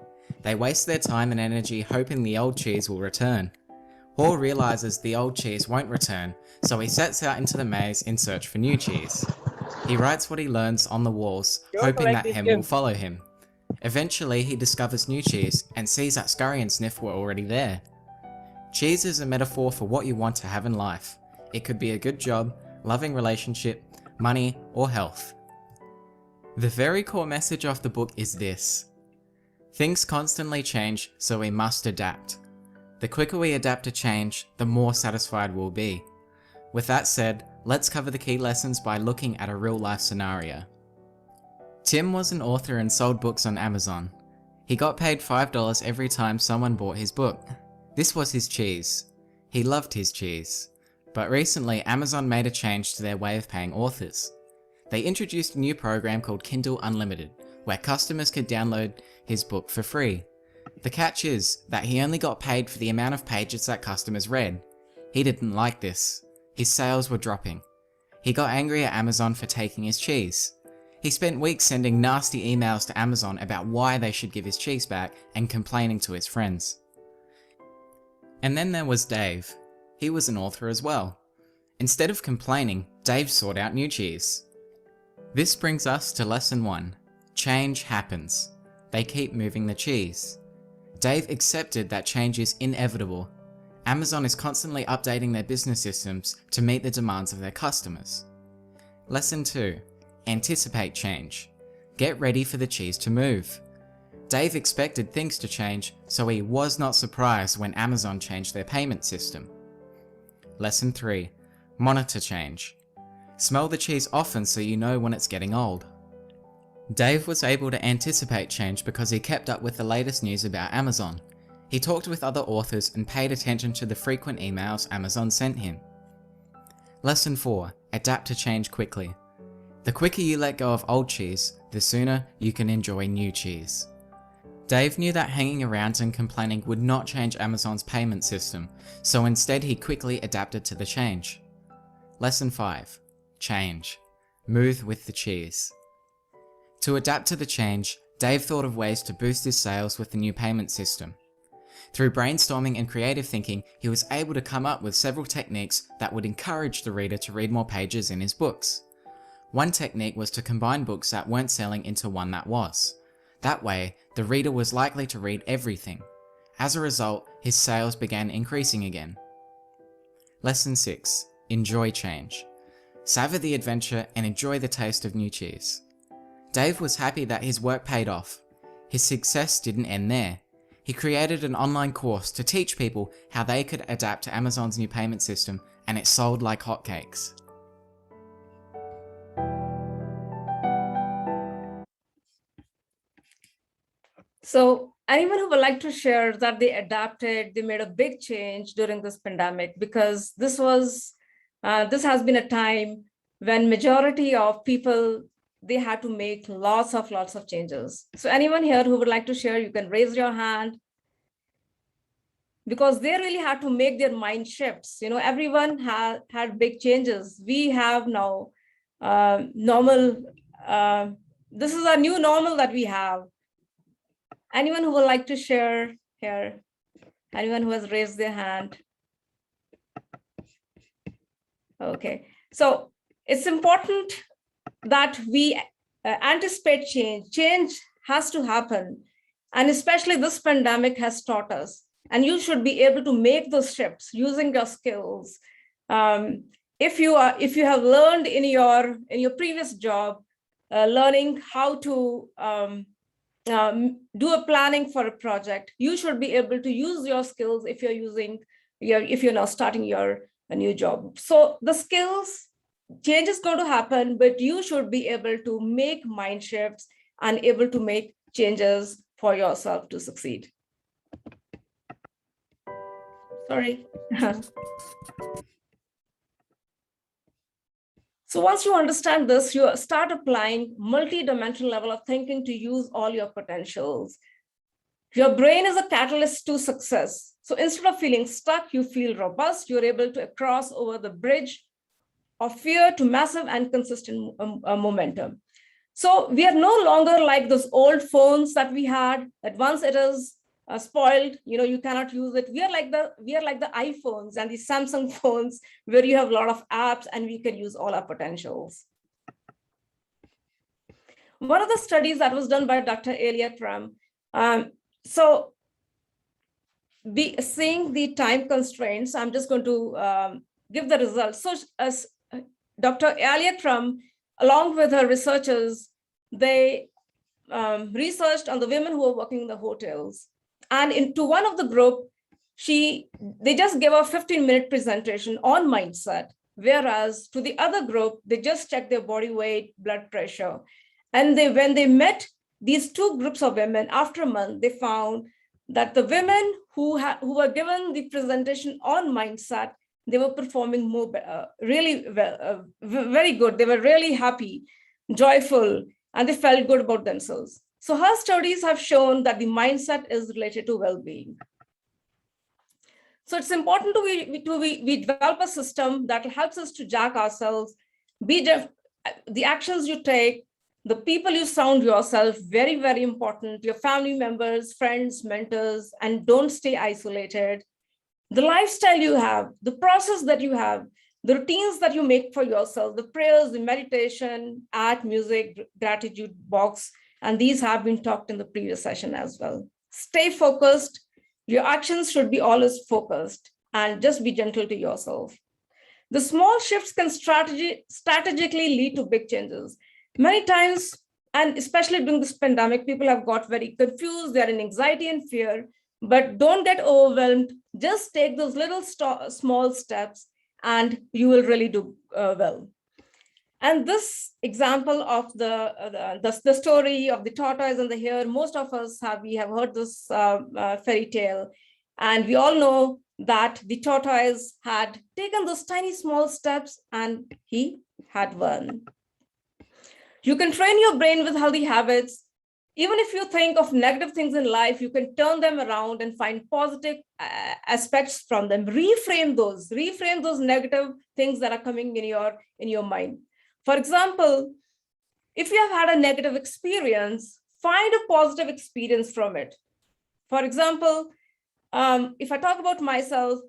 They waste their time and energy hoping the old cheese will return. Haw realizes the old cheese won't return, so he sets out into the maze in search for new cheese. He writes what he learns on the walls, hoping that Hem will follow him. Eventually, he discovers new cheese and sees that Scurry and Sniff were already there. Cheese is a metaphor for what you want to have in life. It could be a good job, loving relationship, money, or health. The very core message of the book is this: things constantly change, so we must adapt. The quicker we adapt to change, the more satisfied we'll be. With that said, let's cover the key lessons by looking at a real-life scenario. Tim was an author and sold books on Amazon. He got paid $5 every time someone bought his book. This was his cheese. He loved his cheese. But recently, Amazon made a change to their way of paying authors. They introduced a new program called Kindle Unlimited, where customers could download his book for free. The catch is that he only got paid for the amount of pages that customers read. He didn't like this. His sales were dropping. He got angry at Amazon for taking his cheese. He spent weeks sending nasty emails to Amazon about why they should give his cheese back and complaining to his friends. And then there was Dave. He was an author as well. Instead of complaining, Dave sought out new cheese. This brings us to lesson 1. Change happens. They keep moving the cheese. Dave accepted that change is inevitable. Amazon is constantly updating their business systems to meet the demands of their customers. Lesson 2. Anticipate change. Get ready for the cheese to move. Dave expected things to change, so he was not surprised when Amazon changed their payment system. Lesson 3. Monitor change. Smell the cheese often so you know when it's getting old. Dave was able to anticipate change because he kept up with the latest news about Amazon. He talked with other authors and paid attention to the frequent emails Amazon sent him. Lesson 4. Adapt to change quickly. The quicker you let go of old cheese, the sooner you can enjoy new cheese. Dave knew that hanging around and complaining would not change Amazon's payment system, so instead he quickly adapted to the change. Lesson 5. Change. Move with the cheese. To adapt to the change, Dave thought of ways to boost his sales with the new payment system. Through brainstorming and creative thinking, he was able to come up with several techniques that would encourage the reader to read more pages in his books. One technique was to combine books that weren't selling into one that was. That way, the reader was likely to read everything. As a result, his sales began increasing again. Lesson 6. Enjoy change. Savor the adventure and enjoy the taste of new cheese. Dave was happy that his work paid off. His success didn't end there. He created an online course to teach people how they could adapt to Amazon's new payment system, and it sold like hotcakes. So anyone who would like to share that they adapted, they made a big change during this pandemic, because this has been a time when majority of people, they had to make lots of changes. So anyone here who would like to share, you can raise your hand, because they really had to make their mind shifts. Everyone had big changes. We have now normal. This is a new normal that we have. Anyone who would like to share here? Anyone who has raised their hand? Okay, so it's important that we anticipate change. Change has to happen. And especially this pandemic has taught us. And you should be able to make those shifts using your skills. If you have learned in your previous job, learning how to do a planning for a project, you should be able to use your skills if you're now starting a new job. So the skills change is going to happen, but you should be able to make mind shifts and able to make changes for yourself to succeed. Sorry. So once you understand this, you start applying multi-dimensional level of thinking to use all your potentials. Your brain is a catalyst to success. So instead of feeling stuck, you feel robust. You're able to cross over the bridge of fear to massive and consistent momentum. So we are no longer like those old phones that we had, that once it is spoiled, you cannot use it. We are like the iPhones and the Samsung phones, where you have a lot of apps and we can use all our potentials. One of the studies that was done by Dr. Elliot Ram, so seeing the time constraints, I'm just going to give the results. So as Dr. Elliot Ram, along with her researchers, they researched on the women who were working in the hotels. And into one of the group, they just gave a 15-minute presentation on mindset, whereas to the other group, they just checked their body weight, blood pressure. And when they met these two groups of women after a month, they found that the women who were given the presentation on mindset, they were performing really well, very good. They were really happy, joyful, and they felt good about themselves. So her studies have shown that the mindset is related to well-being. So it's important we develop a system that helps us to jack ourselves, the actions you take, the people you surround yourself, very, very important, your family members, friends, mentors, and don't stay isolated. The lifestyle you have, the process that you have, the routines that you make for yourself, the prayers, the meditation, art, music, gratitude box, and these have been talked in the previous session as well. Stay focused. Your actions should be always focused, and just be gentle to yourself. The small shifts can strategically lead to big changes. Many times, and especially during this pandemic, people have got very confused. They're in anxiety and fear, but don't get overwhelmed. Just take those little small steps and you will really do well. And this example of the story of the tortoise and the hare, most of us have heard this fairy tale. And we all know that the tortoise had taken those tiny small steps and he had won. You can train your brain with healthy habits. Even if you think of negative things in life, you can turn them around and find positive aspects from them. Reframe those negative things that are coming in your mind. For example, if you have had a negative experience, find a positive experience from it. For example, if I talk about myself,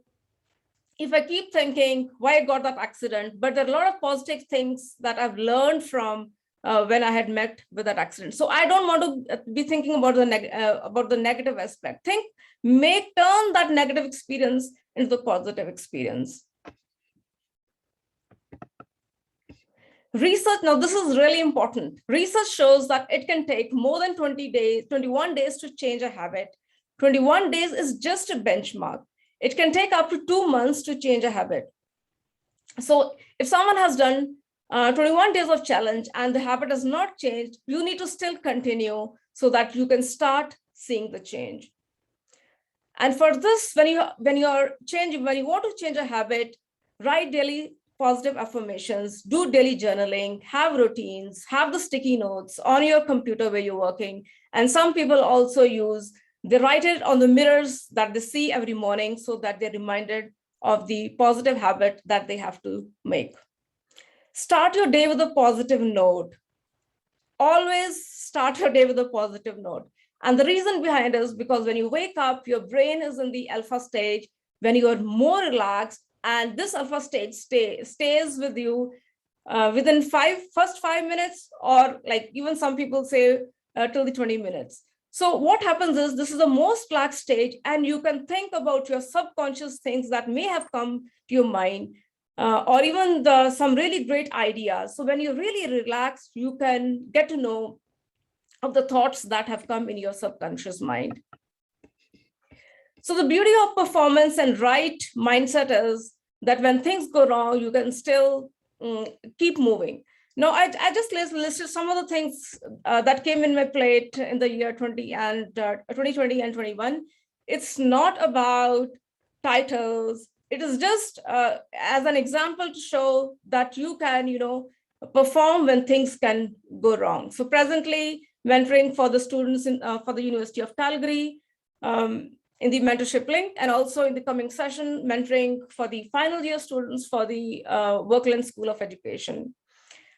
if I keep thinking why I got that accident, but there are a lot of positive things that I've learned from when I had met with that accident. So I don't want to be thinking about the negative aspect. Turn that negative experience into the positive experience. Research, now this is really important. Research shows that it can take more than 21 days to change a habit. 21 days is just a benchmark. It can take up to 2 months to change a habit. So if someone has done 21 days of challenge and the habit has not changed, you need to still continue so that you can start seeing the change. And for this, when you want to change a habit, write daily positive affirmations, do daily journaling, have routines, have the sticky notes on your computer where you're working. And some people also they write it on the mirrors that they see every morning so that they're reminded of the positive habit that they have to make. Start your day with a positive note. Always start your day with a positive note. And the reason behind it is because when you wake up, your brain is in the alpha stage, when you are more relaxed, and this alpha stage stays with you within first 5 minutes, or like even some people say till the 20 minutes. So what happens is this is the most relaxed stage, and you can think about your subconscious things that may have come to your mind, or even some really great ideas. So when you really relax, you can get to know of the thoughts that have come in your subconscious mind. So the beauty of performance and right mindset is that when things go wrong, you can still keep moving. Now, I just listed some of the things that came in my plate in the year 2020 and 21. It's not about titles. It is just as an example to show that you can, perform when things can go wrong. So presently, mentoring for the students for the University of Calgary, in the mentorship link, and also in the coming session, mentoring for the final year students for the Workland School of Education.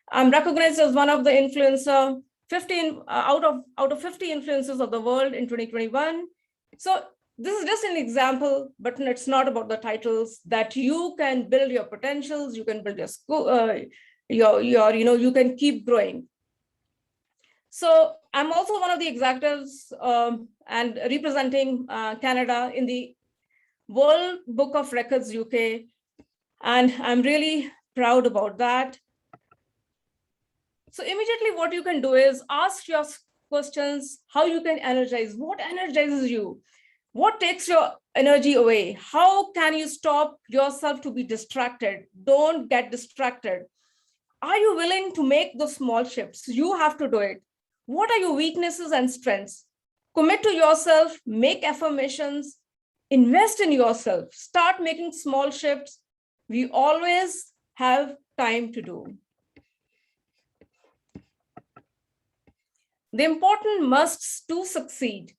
I'm recognized as one of the influencer, 15 out of 50 influencers of the world in 2021. So this is just an example, but it's not about the titles. That you can build your potentials, you can build your school, you can keep growing. So I'm also one of the executives and representing Canada in the World Book of Records UK. And I'm really proud about that. So immediately what you can do is ask your questions, how you can energize, what energizes you, what takes your energy away, how can you stop yourself to be distracted? Don't get distracted. Are you willing to make those small shifts? You have to do it. What are your weaknesses and strengths? Commit to yourself, make affirmations, invest in yourself, start making small shifts. We always have time to do. The important musts to succeed.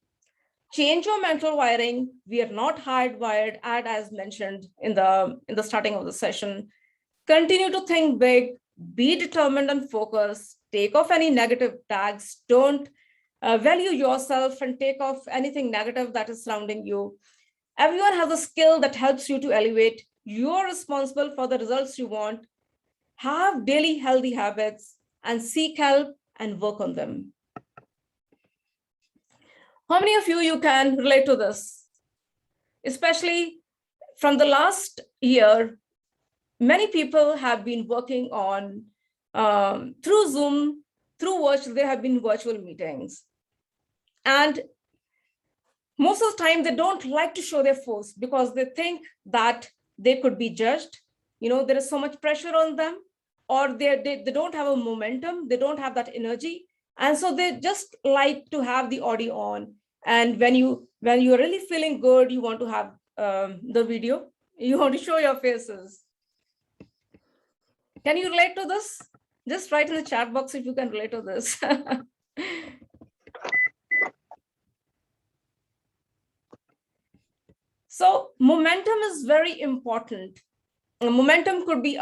Change your mental wiring. We are not hardwired, as mentioned in the starting of the session. Continue to think big, be determined and focused. Take off any negative tags. Don't value yourself and take off anything negative that is surrounding you. Everyone has a skill that helps you to elevate. You're responsible for the results you want. Have daily healthy habits and seek help and work on them. How many of you can relate to this? Especially from the last year, many people have been working on through Zoom, through virtual, there have been virtual meetings. And most of the time they don't like to show their face because they think that they could be judged. There is so much pressure on them, or they don't have a momentum, they don't have that energy. And so they just like to have the audio on. And when you're really feeling good, you want to have the video, you want to show your faces. Can you relate to this? Just write in the chat box if you can relate to this. So momentum is very important. Momentum could be,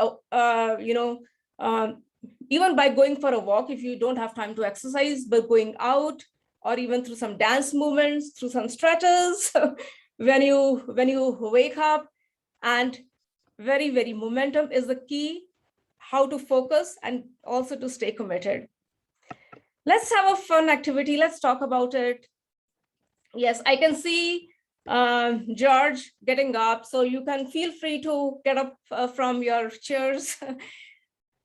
even by going for a walk, if you don't have time to exercise, but going out, or even through some dance movements, through some stretches, when you wake up. And very momentum is the key, how to focus and also to stay committed. Let's have a fun activity. Let's talk about it. Yes, I can see George getting up, so you can feel free to get up from your chairs.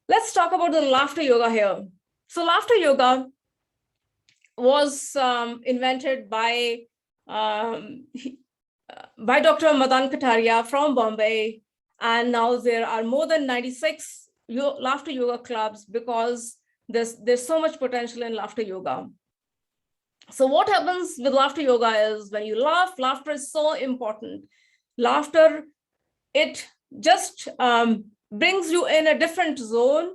Let's talk about the laughter yoga here. So laughter yoga was invented by Dr. Madan Kataria from Bombay. And now there are more than 96 laughter yoga clubs because there's so much potential in laughter yoga. So what happens with laughter yoga is when you laugh, laughter is so important. Laughter, it just brings you in a different zone.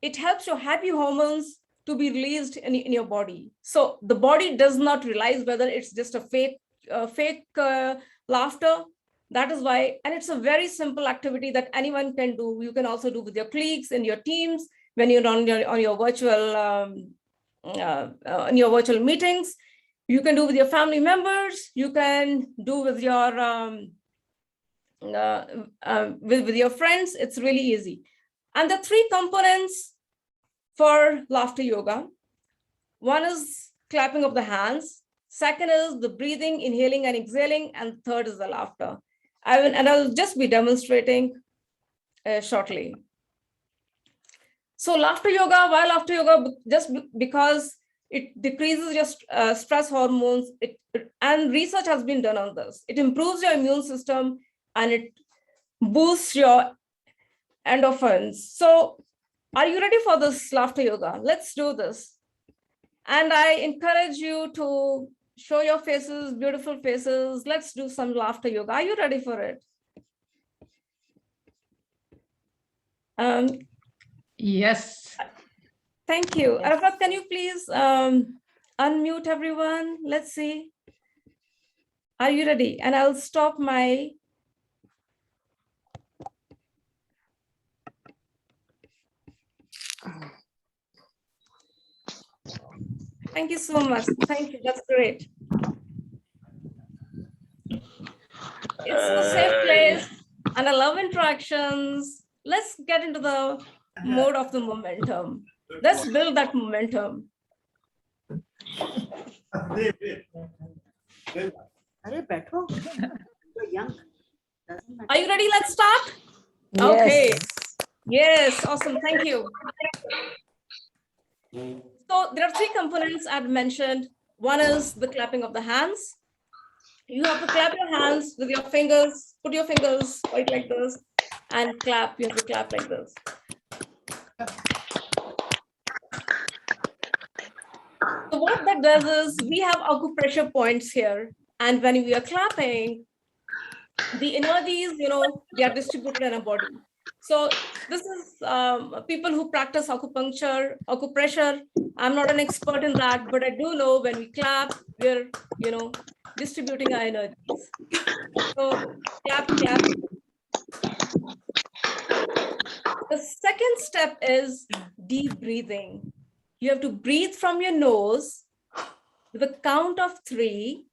It helps your happy hormones to be released in your body. So the body does not realize whether it's just a fake laughter. That is why, and it's a very simple activity that anyone can do. You can also do with your colleagues in your teams when you're on your virtual in your virtual meetings. You can do with your family members. You can do with your with your friends. It's really easy. And the three components for laughter yoga. One is clapping of the hands. Second is the breathing, inhaling and exhaling. And third is the laughter. I'll just be demonstrating shortly. So laughter yoga, why laughter yoga? Just because it decreases your stress hormones, and research has been done on this. It improves your immune system and it boosts your endorphins. So are you ready for this laughter yoga? Let's do this. And I encourage you to show your faces, beautiful faces. Let's do some laughter yoga. Are you ready for it? Yes. Thank you. Arafat, can you please unmute everyone? Let's see. Are you ready? And I'll stop my. Thank you so much. Thank you. That's great. It's a safe place and I love interactions. Let's get into the mode of the momentum. Let's build that momentum. Are you ready? Let's start. Yes. Okay. Yes, awesome. Thank you. So there are three components I've mentioned. One is the clapping of the hands. You have to clap your hands with your fingers, put your fingers right like this and clap. You have to clap like this. So what that does is we have acupressure points here. And when we are clapping, the energies, they are distributed in our body. So this is people who practice acupressure. I'm not an expert in that, but I do know when we clap, we're, distributing our energies. So clap, clap. The second step is deep breathing. You have to breathe from your nose with a count of 3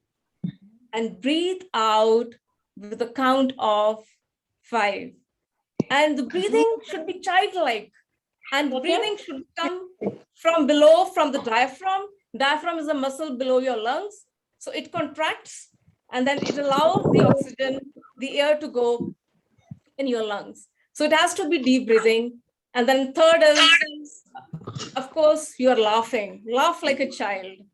and breathe out with a count of 5. And the breathing should be childlike. And the breathing should come from below, from the diaphragm. Diaphragm is a muscle below your lungs. So it contracts and then it allows the oxygen, the air to go in your lungs. So it has to be deep breathing. And then third is, of course, you're laughing. Laugh like a child.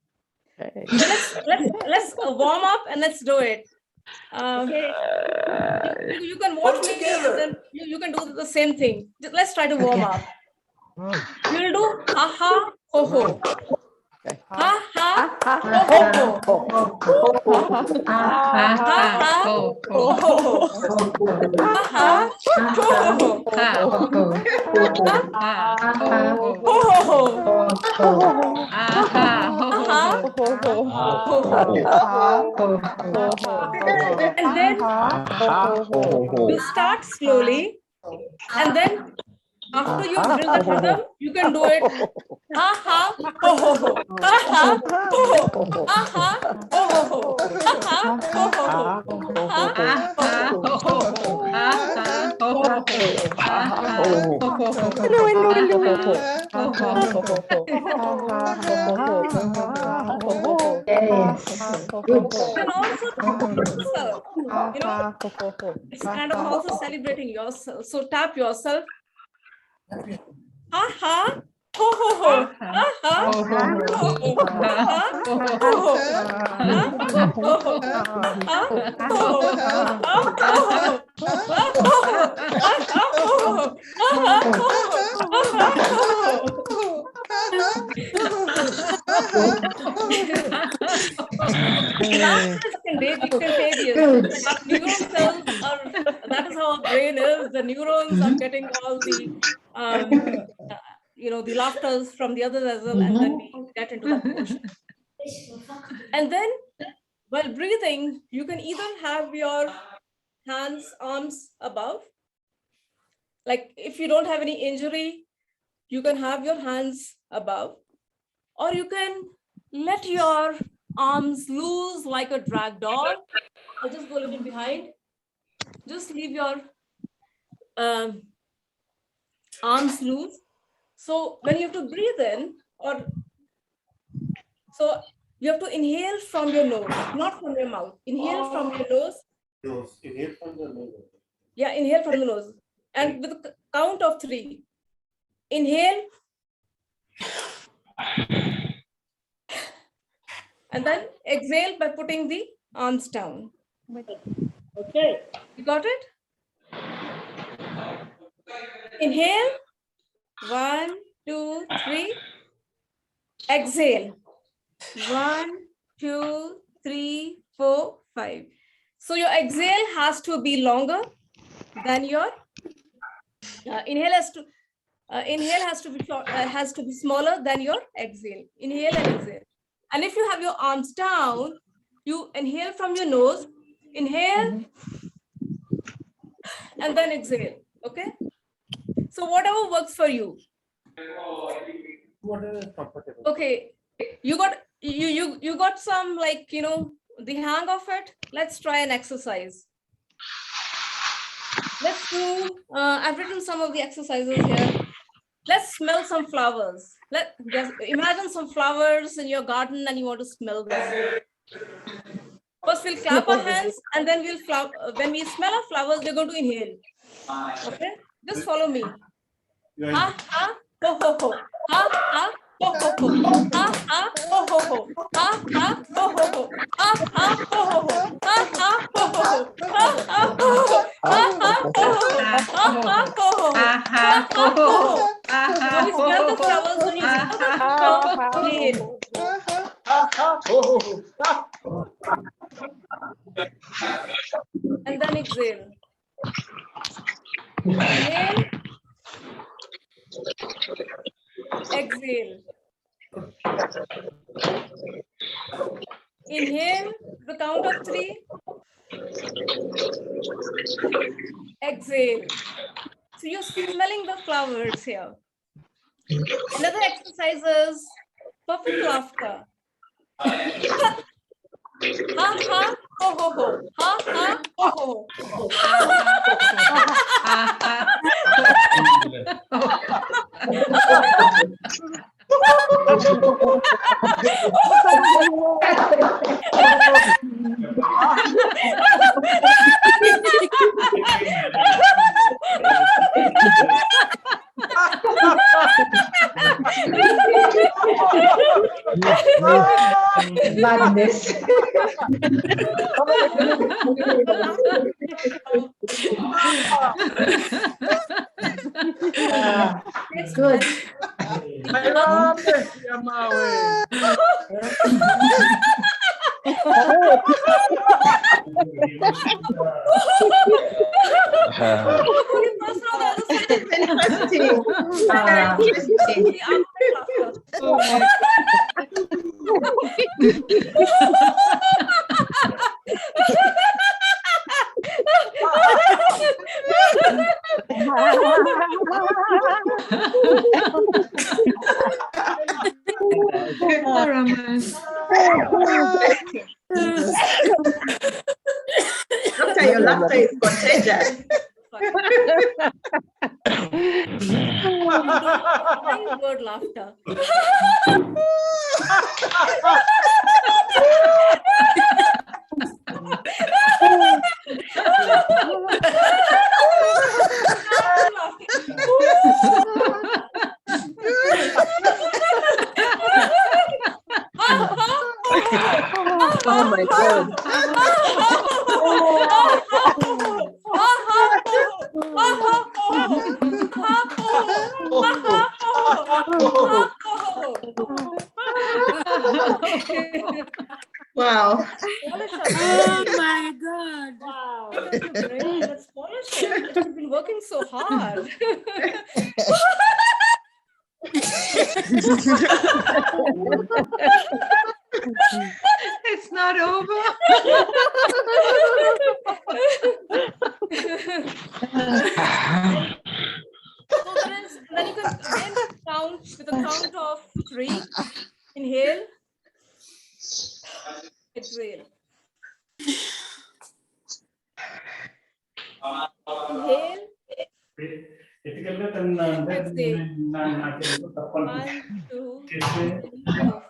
So let's warm up and let's do it. You can watch me and then you can do the same thing. Let's try to warm up. We'll do ha ha ho ho. Ha ha ho ho. Ha ha ho ho. Ha ha ho ho. And then you start slowly, and then after you build that rhythm, you can do it. Ha ha ho ho ho. Ha ha ho ho. Ha ha ho ho ho. Ha ha ho ho ho. Ha ha ho ho ho. Ha ha ho ho Yes. Good. You can also tap yourself. You know, it's kind of also celebrating yourself. So tap yourself. Ha ha. Ho ho ho. Ha ha. Ho ho ho. Ha ho ho. Ha ho ho. Ha ho ho. Ha ho ho. Ha ho ho. Ha ho ho. Ha Laughter is contagious. Our neuron cells are, that is how our brain is. The neurons are getting all the, the laughters from the others as well, and then we get into that portion. And then, while breathing, you can either have your hands, arms above. Like if you don't have any injury, you can have your hands above, or you can let your arms loose like a drag doll. I'll just go a little behind. Just leave your arms loose. So when you have to breathe in, so you have to inhale from your nose, not from your mouth. Inhale from your nose. Inhale from the nose. Yeah, inhale from the nose. And with a count of 3, inhale. And then exhale by putting the arms down. Okay, you got it? Inhale. 1, 2, 3. Exhale. 1, 2, 3, 4, 5. So your exhale has to be longer than your inhale has to be smaller than your exhale. Inhale and exhale. And if you have your arms down, you inhale from your nose, inhale, and then exhale. Okay. So whatever works for you. Whatever is comfortable. Okay. You got some, like, the hang of it. Let's try an exercise. Let's do, I've written some of the exercises here. Let's smell some flowers. Just imagine some flowers in your garden and you want to smell them. First, we'll clap our hands, and then when we smell our flowers, we're going to inhale. Okay? Just follow me. Ha, ha, ho, ho, ho. Ha, ha, ho, ho, ho. Ha, ha, ho, ho, ho. Ha, ha, ho, ho, ho. Ha, ha, ho, ho, ho. Ha, ha, ho, ho, ho. Ha, ha, ho, ho, ho. Ha, ha, ho, ho, ho. Ha, ha, ho, ho, ho. Ha, ha, ho, ho, ho. When you smell the flowers, when you smell the flowers, inhale. And then exhale. Inhale. Exhale. Inhale, the count of 3. Exhale. So you're smelling the flowers here. Another exercise is perfect laughter. Ha ha ho ho ho. Ha ha ho ho Madness. Good. Interesting. Raman. Doctor, your laughter is contagious. word laughter. Oh my God. Wow. Polish our Oh brain. my God. Wow, that's your brain. Let's polish it. It's been working so hard. It's not over. So then you can again count with a count of 3. Inhale, exhale. Inhale, exhale. 1, 2, 3, 4.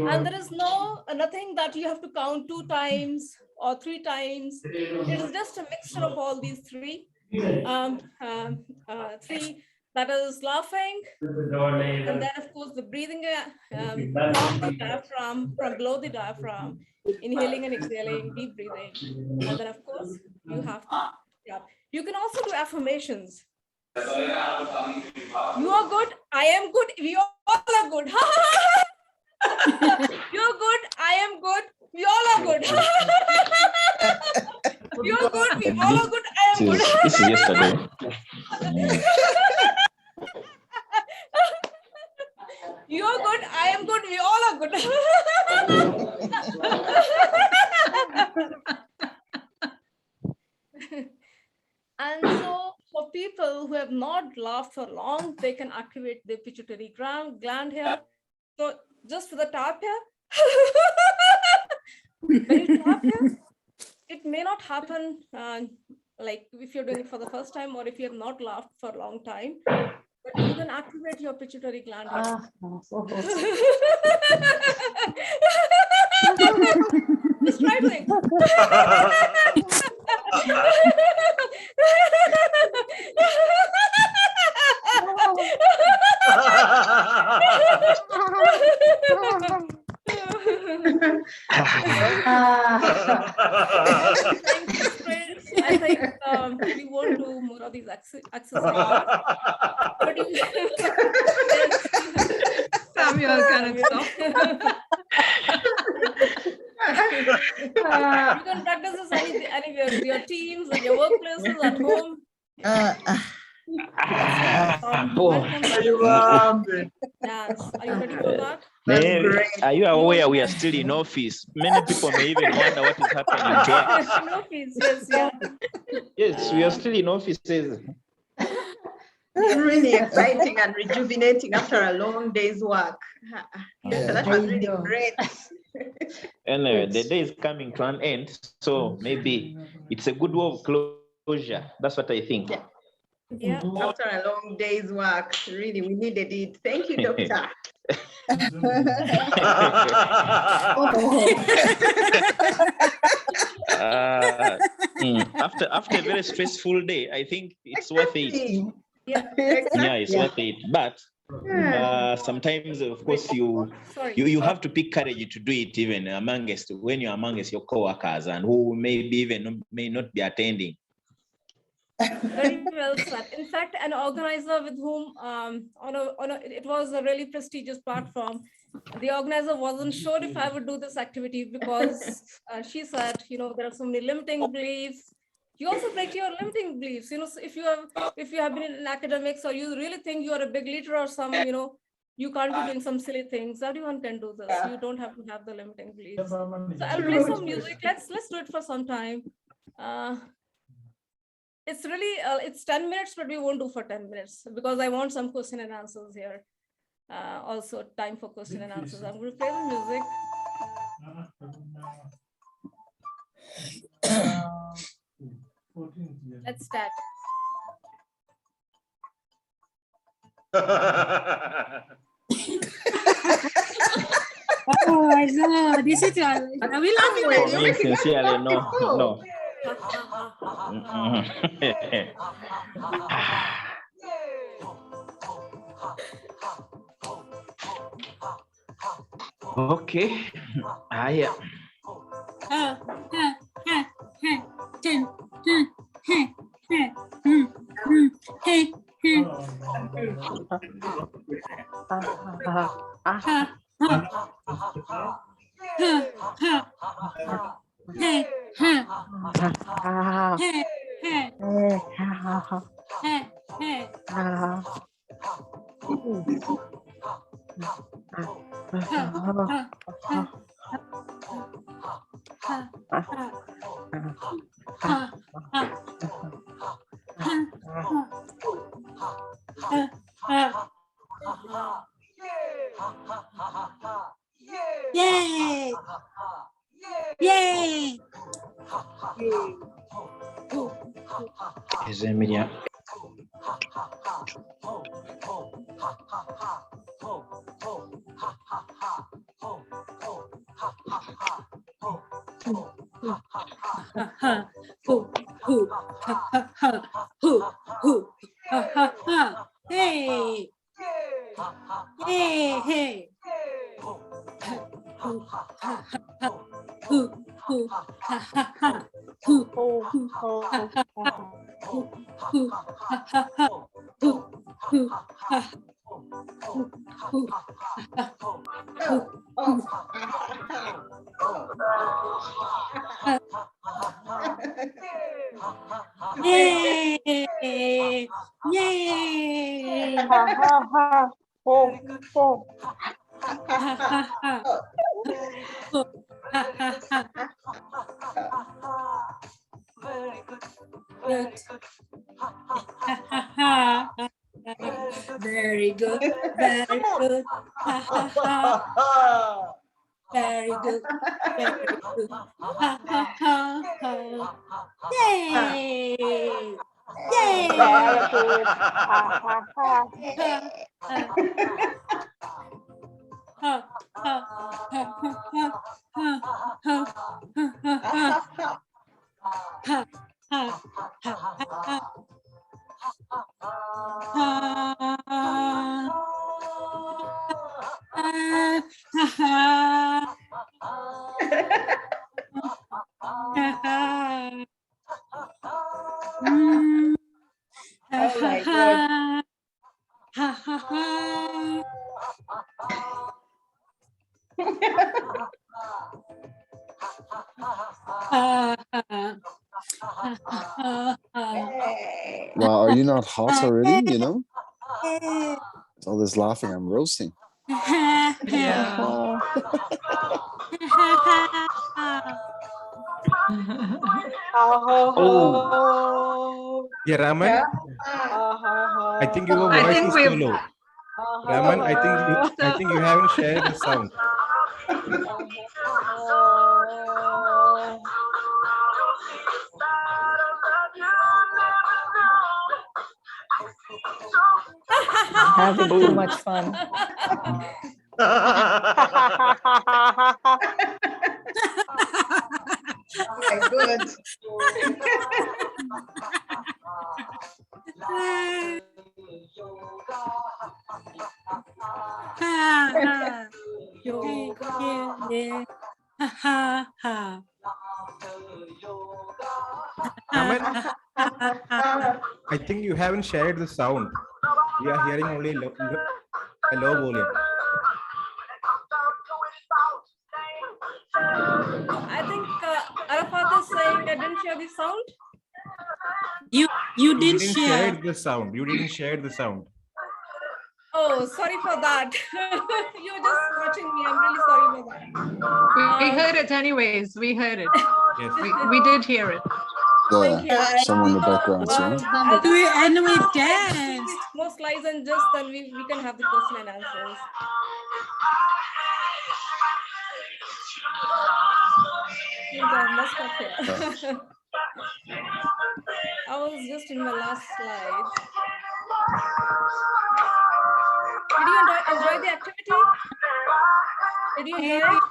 And there is nothing that you have to count 2 times or 3 times. It is just a mixture of all these 3. 3, that is laughing, and then of course the breathing from the diaphragm, from below the diaphragm, inhaling and exhaling, deep breathing, and then of course you have to clap. You can also do affirmations. You are good, I am good, we all are good. You're good, I am good, we all are good. You're good, we all are good, I am good. This is yesterday. You're good, I am good, we all are good. And so for people who have not laughed for long, they can activate the pituitary gland here. So just for the tap here, when you tap here, it may not happen like if you're doing it for the first time or if you have not laughed for a long time, but you can activate your pituitary gland here. Just try doing. I think we won't do more of these exercises. But you, Samuel, can it stop? You can practice this anywhere with your teams, in your workplaces, at home. Yes. Are you ready for that? Are you aware we are still in office? Many people may even wonder what is happening to us. In office, yes, yeah. Yes, we are still in offices. It's really exciting and rejuvenating after a long day's work. That was really great. Anyway, the day is coming to an end, so maybe it's a good way of closure. That's what I think. Yeah. After a long day's work, really, we needed it. Thank you, doctor. After a very stressful day, I think it's worth it. Yeah, Yeah, it's worth it. But sometimes, of course, you have to pick courage to do it, even when you're amongst your coworkers and who may not be attending. Very well said. In fact, an organizer with whom it was a really prestigious platform. The organizer wasn't sure if I would do this activity because she said, there are so many limiting beliefs. You also break your limiting beliefs. So if you have been in academics or you really think you are a big leader or some, you can't be doing some silly things. Everyone can do this. You don't have to have the limiting beliefs. So I'll play some music. Let's do it for some time. It's really, it's 10 minutes, but we won't do for 10 minutes because I want some question and answers here. Also time for question and answers. I'm going to play the music. Let's start. Oh my God, this is are we laughing? For me, sincerely, no, no. Okay. Yeah. Yay! Yay! Is Emilia? Hey! Hey! Hey! Yay! Yay! Very good, very good. Very good, very good. Yay! Yay! Oh my God. Wow, are you not hot already? You know, all this laughing, I'm roasting. Yeah. Oh, Yeah, Raman, Yeah. I think your I voice think is too we've low. Raman, I think you haven't shared the sound. Having too much fun. My God. Raman, I think you haven't shared the sound. We are hearing only a low volume. I think Arafat is saying I didn't share the sound. You You didn't didn't share. share the sound. You didn't share the sound. Oh, sorry for that. You were just watching me. I'm really sorry for that. We heard it anyways. We heard it. Yes. We did hear it. Thank you. Someone in the background, yeah. And we danced. More slides and just then we can have the question and answers. Since I messed up here. I was just in my last slide. you enjoy the activity? Did you enjoy it?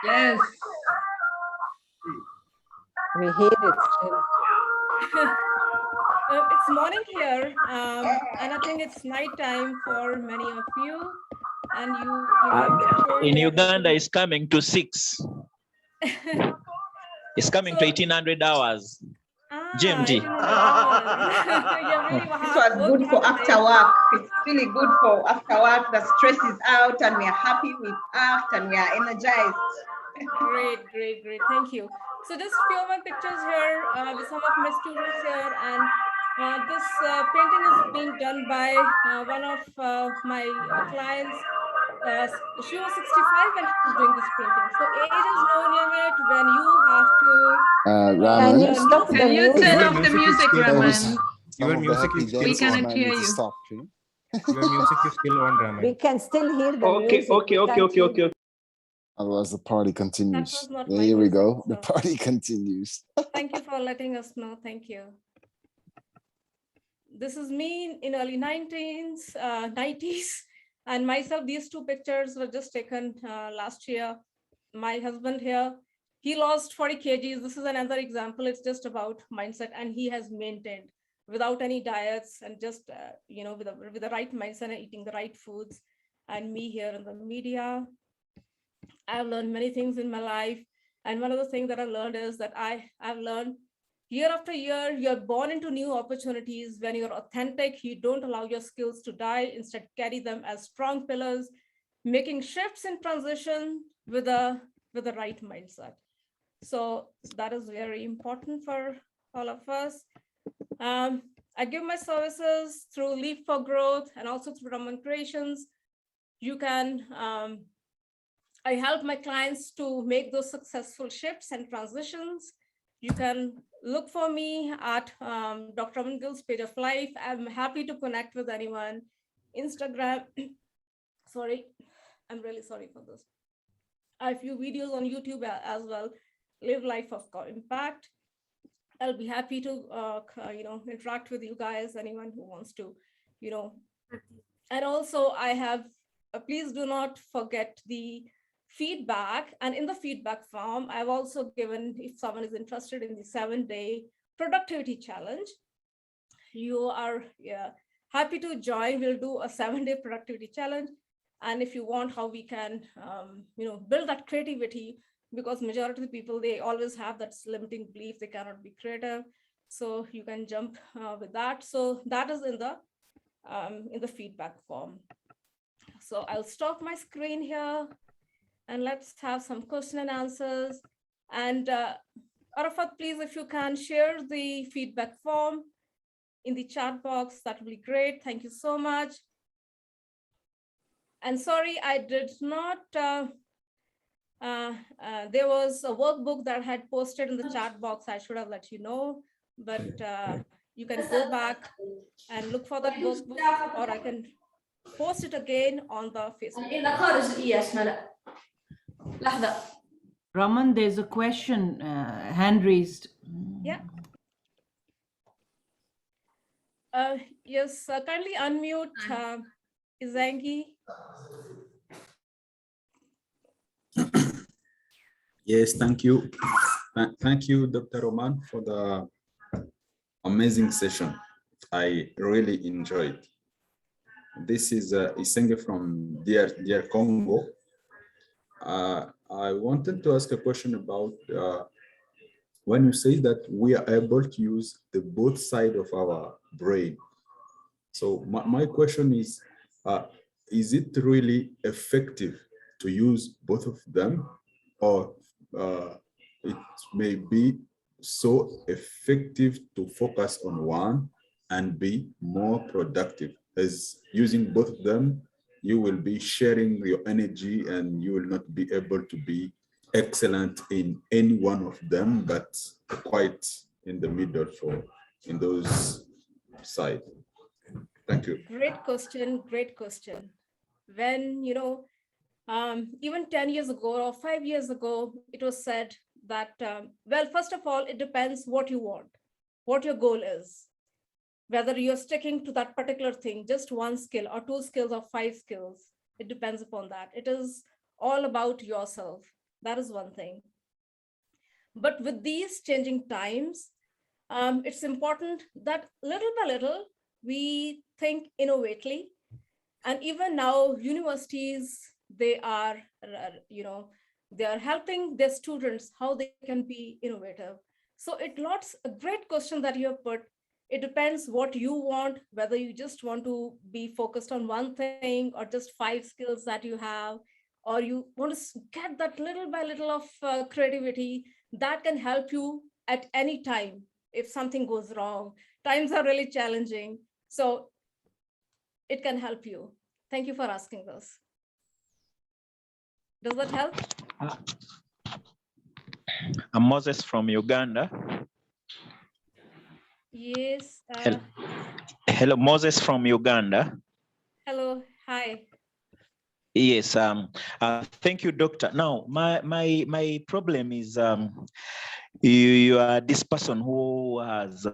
Yes. We hear it still. It's morning here, and I think it's night time for many of you. And you have In Uganda, it's coming to 6. It's coming to 1800 hours. GMT. This was good for after work. It's really good for after work. The stress is out and we are happy with aft and we are energized. Great. Thank you. So just few of my pictures here with some of my students here, and this painting is being done by one of my clients. She was 65 when she was doing this painting. So age is no limit when you have to. Can you stop the Can you music? turn off the music, Raman? Your music is We still on. cannot hear you. Stop, you know? Your music is still on, We Raman. can still hear the Okay, music. okay. Otherwise, the party continues. was not Yeah, my here we music, go. The so- party continues. Thank you for letting us know. Thank you. This is me in early 90s, and myself. These two pictures were just taken last year. My husband here, he lost 40 kgs. This is another example. It's just about mindset, and he has maintained without any diets and just with the right mindset and eating the right foods. And me here in the media, I've learned many things in my life. And one of the things that I learned is that I've learned year after year, you're born into new opportunities. When you're authentic, you don't allow your skills to die. Instead, carry them as strong pillars, making shifts in transition with the right mindset. So that is very important for all of us. I give my services through Leap for Growth and also through Raman Creations. You can, I help my clients to make those successful shifts and transitions. You can look for me at Dr. Raman Gill's page of life. I'm happy to connect with anyone. Instagram, sorry, I'm really sorry for this. I have a few videos on YouTube as well. Live life of impact. I'll be happy to interact with you guys, anyone who wants to, and also I have, please do not forget the feedback. And in the feedback form, I've also given, if someone is interested in the 7-day productivity challenge, you are happy to join. We'll do a 7-day productivity challenge. And if you want how we can, build that creativity, because majority of the people, they always have that limiting belief they cannot be creative. So you can jump with that. So that is in the feedback form. So I'll stop my screen here and let's have some question and answers. And Arafat, please, if you can share the feedback form in the chat box, that would be great. Thank you so much. And sorry, I did not, there was a workbook that I had posted in the chat box. I should have let you know, but you can go back and look for that workbook, or I can post it again on the Facebook. Raman, there's a question, hand raised. Yeah. Yes, kindly unmute Izangi. Yes, thank you. Thank you, Dr. Raman, for the amazing session. I really enjoyed. This is Isenga from Dear Congo. I wanted to ask a question about when you say that we are able to use the both side of our brain. So my question is it really effective to use both of them, or it may be so effective to focus on one and be more productive? As using both of them, you will be sharing your energy and you will not be able to be excellent in any one of them, but quite in the middle in those sides. Thank you. Great question, great question. When, even 10 years ago or 5 years ago, it was said that, well, first of all, it depends what you want, what your goal is. whether you're sticking to that particular thing, just one skill or two skills or five skills. It depends upon that. It is all about yourself. That is one thing. But with these changing times, it's important that little by little, we think innovatively. And even now, universities, they are, they are helping their students how they can be innovative. So a great question that you have put. It depends what you want, whether you just want to be focused on one thing or just five skills that you have, or you want to get that little by little of creativity that can help you at any time if something goes wrong. Times are really challenging. So it can help you. Thank you for asking this. Does that help? I'm Moses from Uganda. Yes. Hello, Moses from Uganda. Hello. Hi. Yes. Thank you, Doctor. Now, my problem is you are this person who has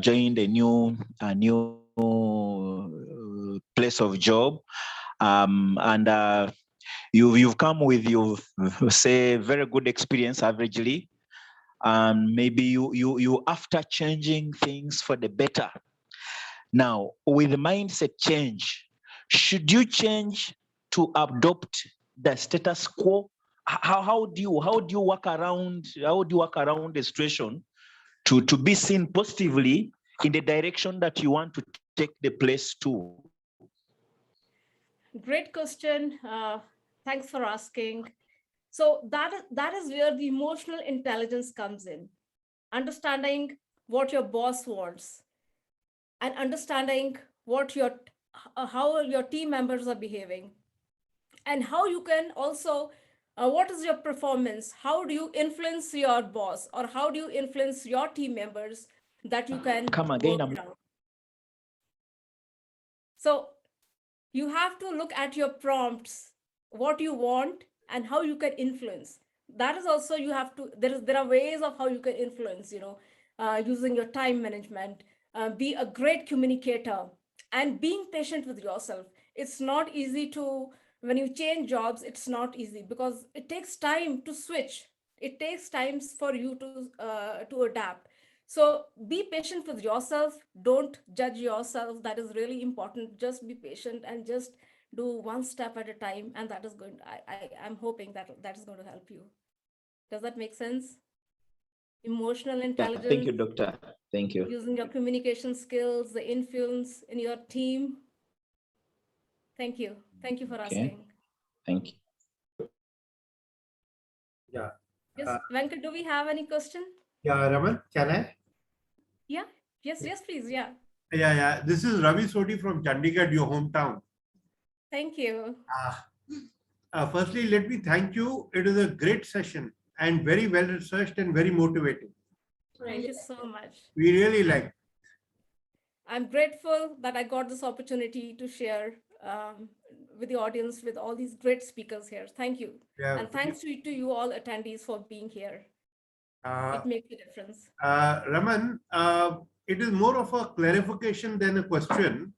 joined a new place of job, and you've come with your say very good experience averagely, and maybe you after changing things for the better. Now, with the mindset change, should you change to adopt the status quo? How do you work around the situation to be seen positively in the direction that you want to take the place to? Great question. Thanks for asking. So that is where the emotional intelligence comes in. Understanding what your boss wants and understanding how your team members are behaving, and how you can also what is your performance, how do you influence your boss, or how do you influence your team members that you can Come again. work around. So you have to look at your prompts, what you want and how you can influence. That is also, you have to, there are ways of how you can influence, using your time management, be a great communicator, and being patient with yourself. It's not easy when you change jobs, it's not easy because it takes time to switch. It takes time for you to adapt. So be patient with yourself. Don't judge yourself. That is really important. Just be patient and just do one step at a time. And that is going, I'm hoping that is going to help you. Does that make sense? Emotional intelligence. Thank you, Doctor. Thank you. Using your communication skills, the influence in your team. Thank you. Thank you for asking. Thank you. Yeah. Yes, Venkat, do we have any question? Yeah, Raman, can I? Yeah. Yes, please. Yeah. Yeah. This is Ravi Sodhi from Chandigarh, your hometown. Thank you. Firstly, let me thank you. It is a great session and very well researched and very motivating. Thank you so much. We really like. I'm grateful that I got this opportunity to share with the audience, with all these great speakers here. Thank you. Yeah. And thanks to you all attendees for being here. It makes a difference. Raman, it is more of a clarification than a question.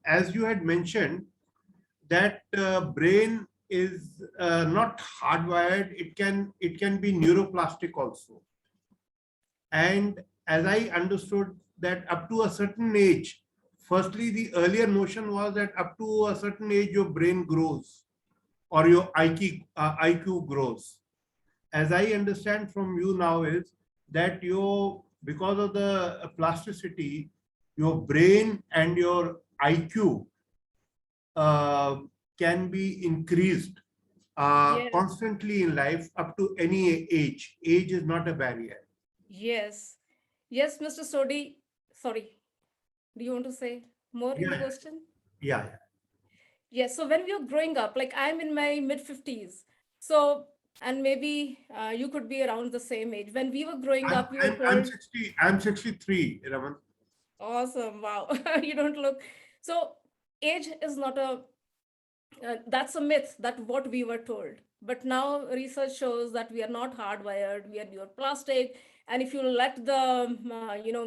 As you had mentioned, that brain is not hardwired. It can be neuroplastic also. And as I understood that up to a certain age, firstly, the earlier notion was that up to a certain age, your brain grows or your IQ grows. As I understand from you now is that because of the plasticity, your brain and your IQ can be increased constantly in life up to any age. Age is not a barrier. Yes, Mr. Sodhi. Sorry, do you want to say more in the question? Yeah. Yes, so when we were growing up, like I'm in my mid-50s, so, and maybe you could be around the same age. When we were growing up, we were told... I'm 63, Raman. Awesome, wow. You don't look... So age is not that's a myth, that what we were told. But now research shows that we are not hardwired, we are neuroplastic, And if you let the,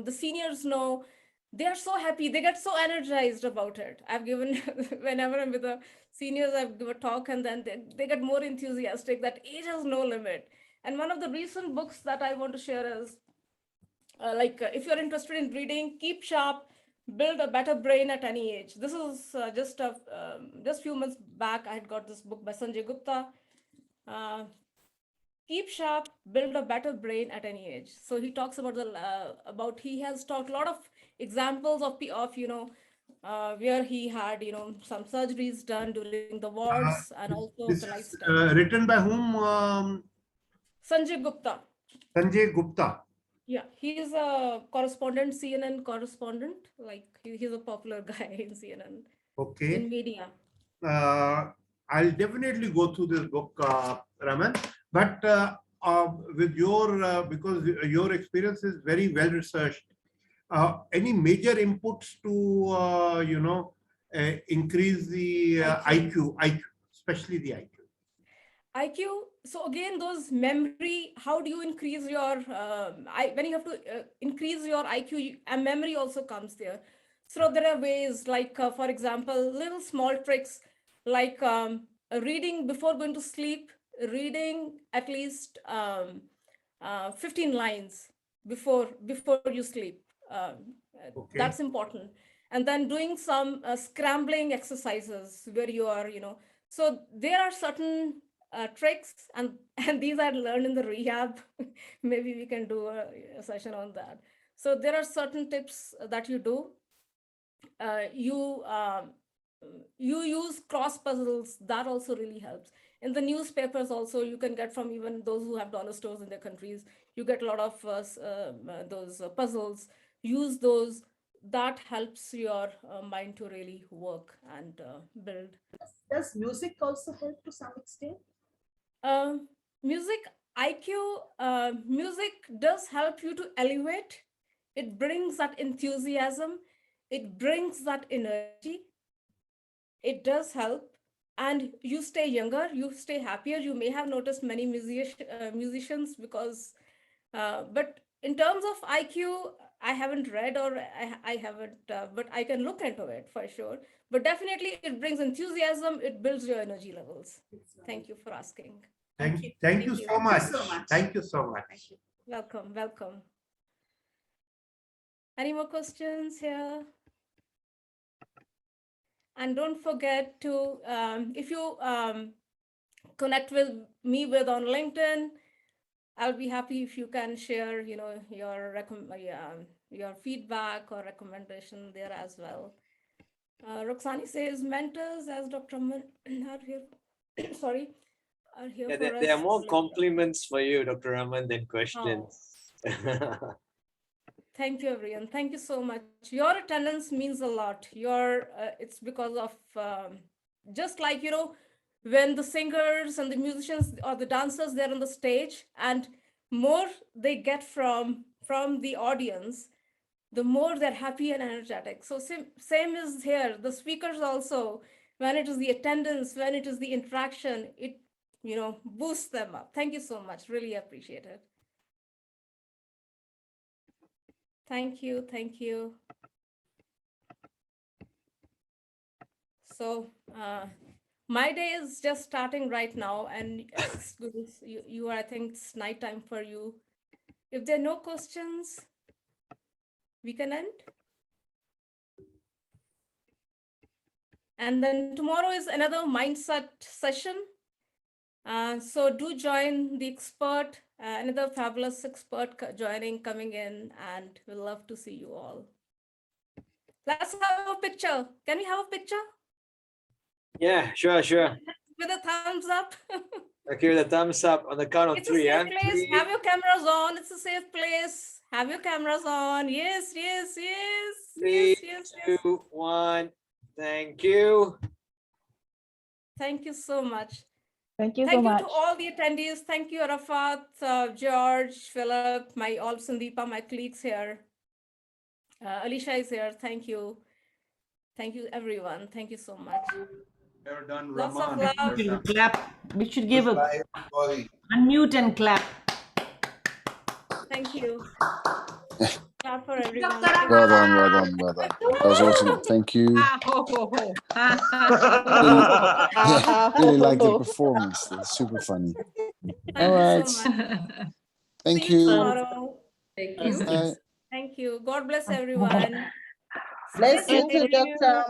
the seniors know, they are so happy. They get so energized about it. I've given, whenever I'm with the seniors, I've given a talk, and then they get more enthusiastic that age has no limit. And one of the recent books that I want to share is, if you're interested in reading, Keep Sharp, Build a Better Brain at Any Age. This is just a few months back. I had got this book by Sanjay Gupta. Keep Sharp, Build a Better Brain at Any Age. So he talks about he has talked a lot of examples of where he had some surgeries done during the wars, and also This the is lifestyle. written by whom? Sanjay Gupta. Sanjay Gupta. Yeah, he is a correspondent, CNN correspondent. Like he's a popular guy in CNN. Okay. In media. I'll definitely go through this book, Raman. But with your because your experience is very well researched. Any major inputs to increase the IQ, especially the IQ? IQ. So again, those memory. How do you increase your? When you have to increase your IQ, and memory also comes there. So there are ways, like for example, little small tricks, like reading before going to sleep. Reading at least 15 lines before you sleep. Okay. That's important. And then doing some scrambling exercises where you are, so there are certain tricks, and these are learned in the rehab. Maybe we can do a session on that. So there are certain tips that you do. You use cross puzzles. That also really helps. In the newspapers also, you can get from even those who have dollar stores in their countries, you get a lot of those puzzles. Use those. That helps your mind to really work and build. Does music also help to some extent? Music IQ, music does help you to elevate. It brings that enthusiasm. It brings that energy. It does help. And you stay younger, you stay happier. You may have noticed many musicians because, but in terms of IQ, I haven't read or I haven't, but I can look into it for sure. But definitely it brings enthusiasm, it builds your energy levels. Thank you for asking. Thank you so much. Thank you so much. Welcome, welcome. Any more questions here? And don't forget to, if you connect with me on LinkedIn, I'll be happy if you can share, your feedback or recommendation there as well. Roxani says mentors, as Dr. Raman are here. Sorry, are here for us. There are more compliments for you, Dr. Raman, than questions. Oh. Thank you, everyone. Thank you so much. Your attendance means a lot. It's because of just like, when the singers and the musicians or the dancers, they're on the stage, and more they get from the audience, the more they're happy and energetic. So same is here. The speakers also, when it is the attendance, when it is the interaction, it boosts them up. Thank you so much. Really appreciate it. Thank you. Thank you. So my day is just starting right now, and it's good. You are, I think it's nighttime for you. If there are no questions, we can end. And then tomorrow is another mindset session. So do join the expert, another fabulous expert coming in, and we'll love to see you all. Let's have a picture. Can we have a picture? Yeah, sure. With a thumbs up. Okay, with a thumbs up on the count of three. It's a safe place. Have your cameras on. It's a safe place. Have your cameras on. Yes. 3, 2, 1. Thank you. Thank you so much. Thank you so much. Thank you to all the attendees. Thank you, Arafat, George, Philip, all Sandeepa, my colleagues here. Alicia is here. Thank you. Thank you, everyone. Thank you so much. Well done, Lots of Raman. love. Clap. We should give a unmute and clap. Thank you. Clap for everyone. Well done, well done, well done. That was awesome. Thank you. Really like the performance. That's super funny. Thank All you right. so much. Thank See you you. tomorrow. Thank Bye. Thank you. God bless everyone. Bless Stay you, safe. Dr.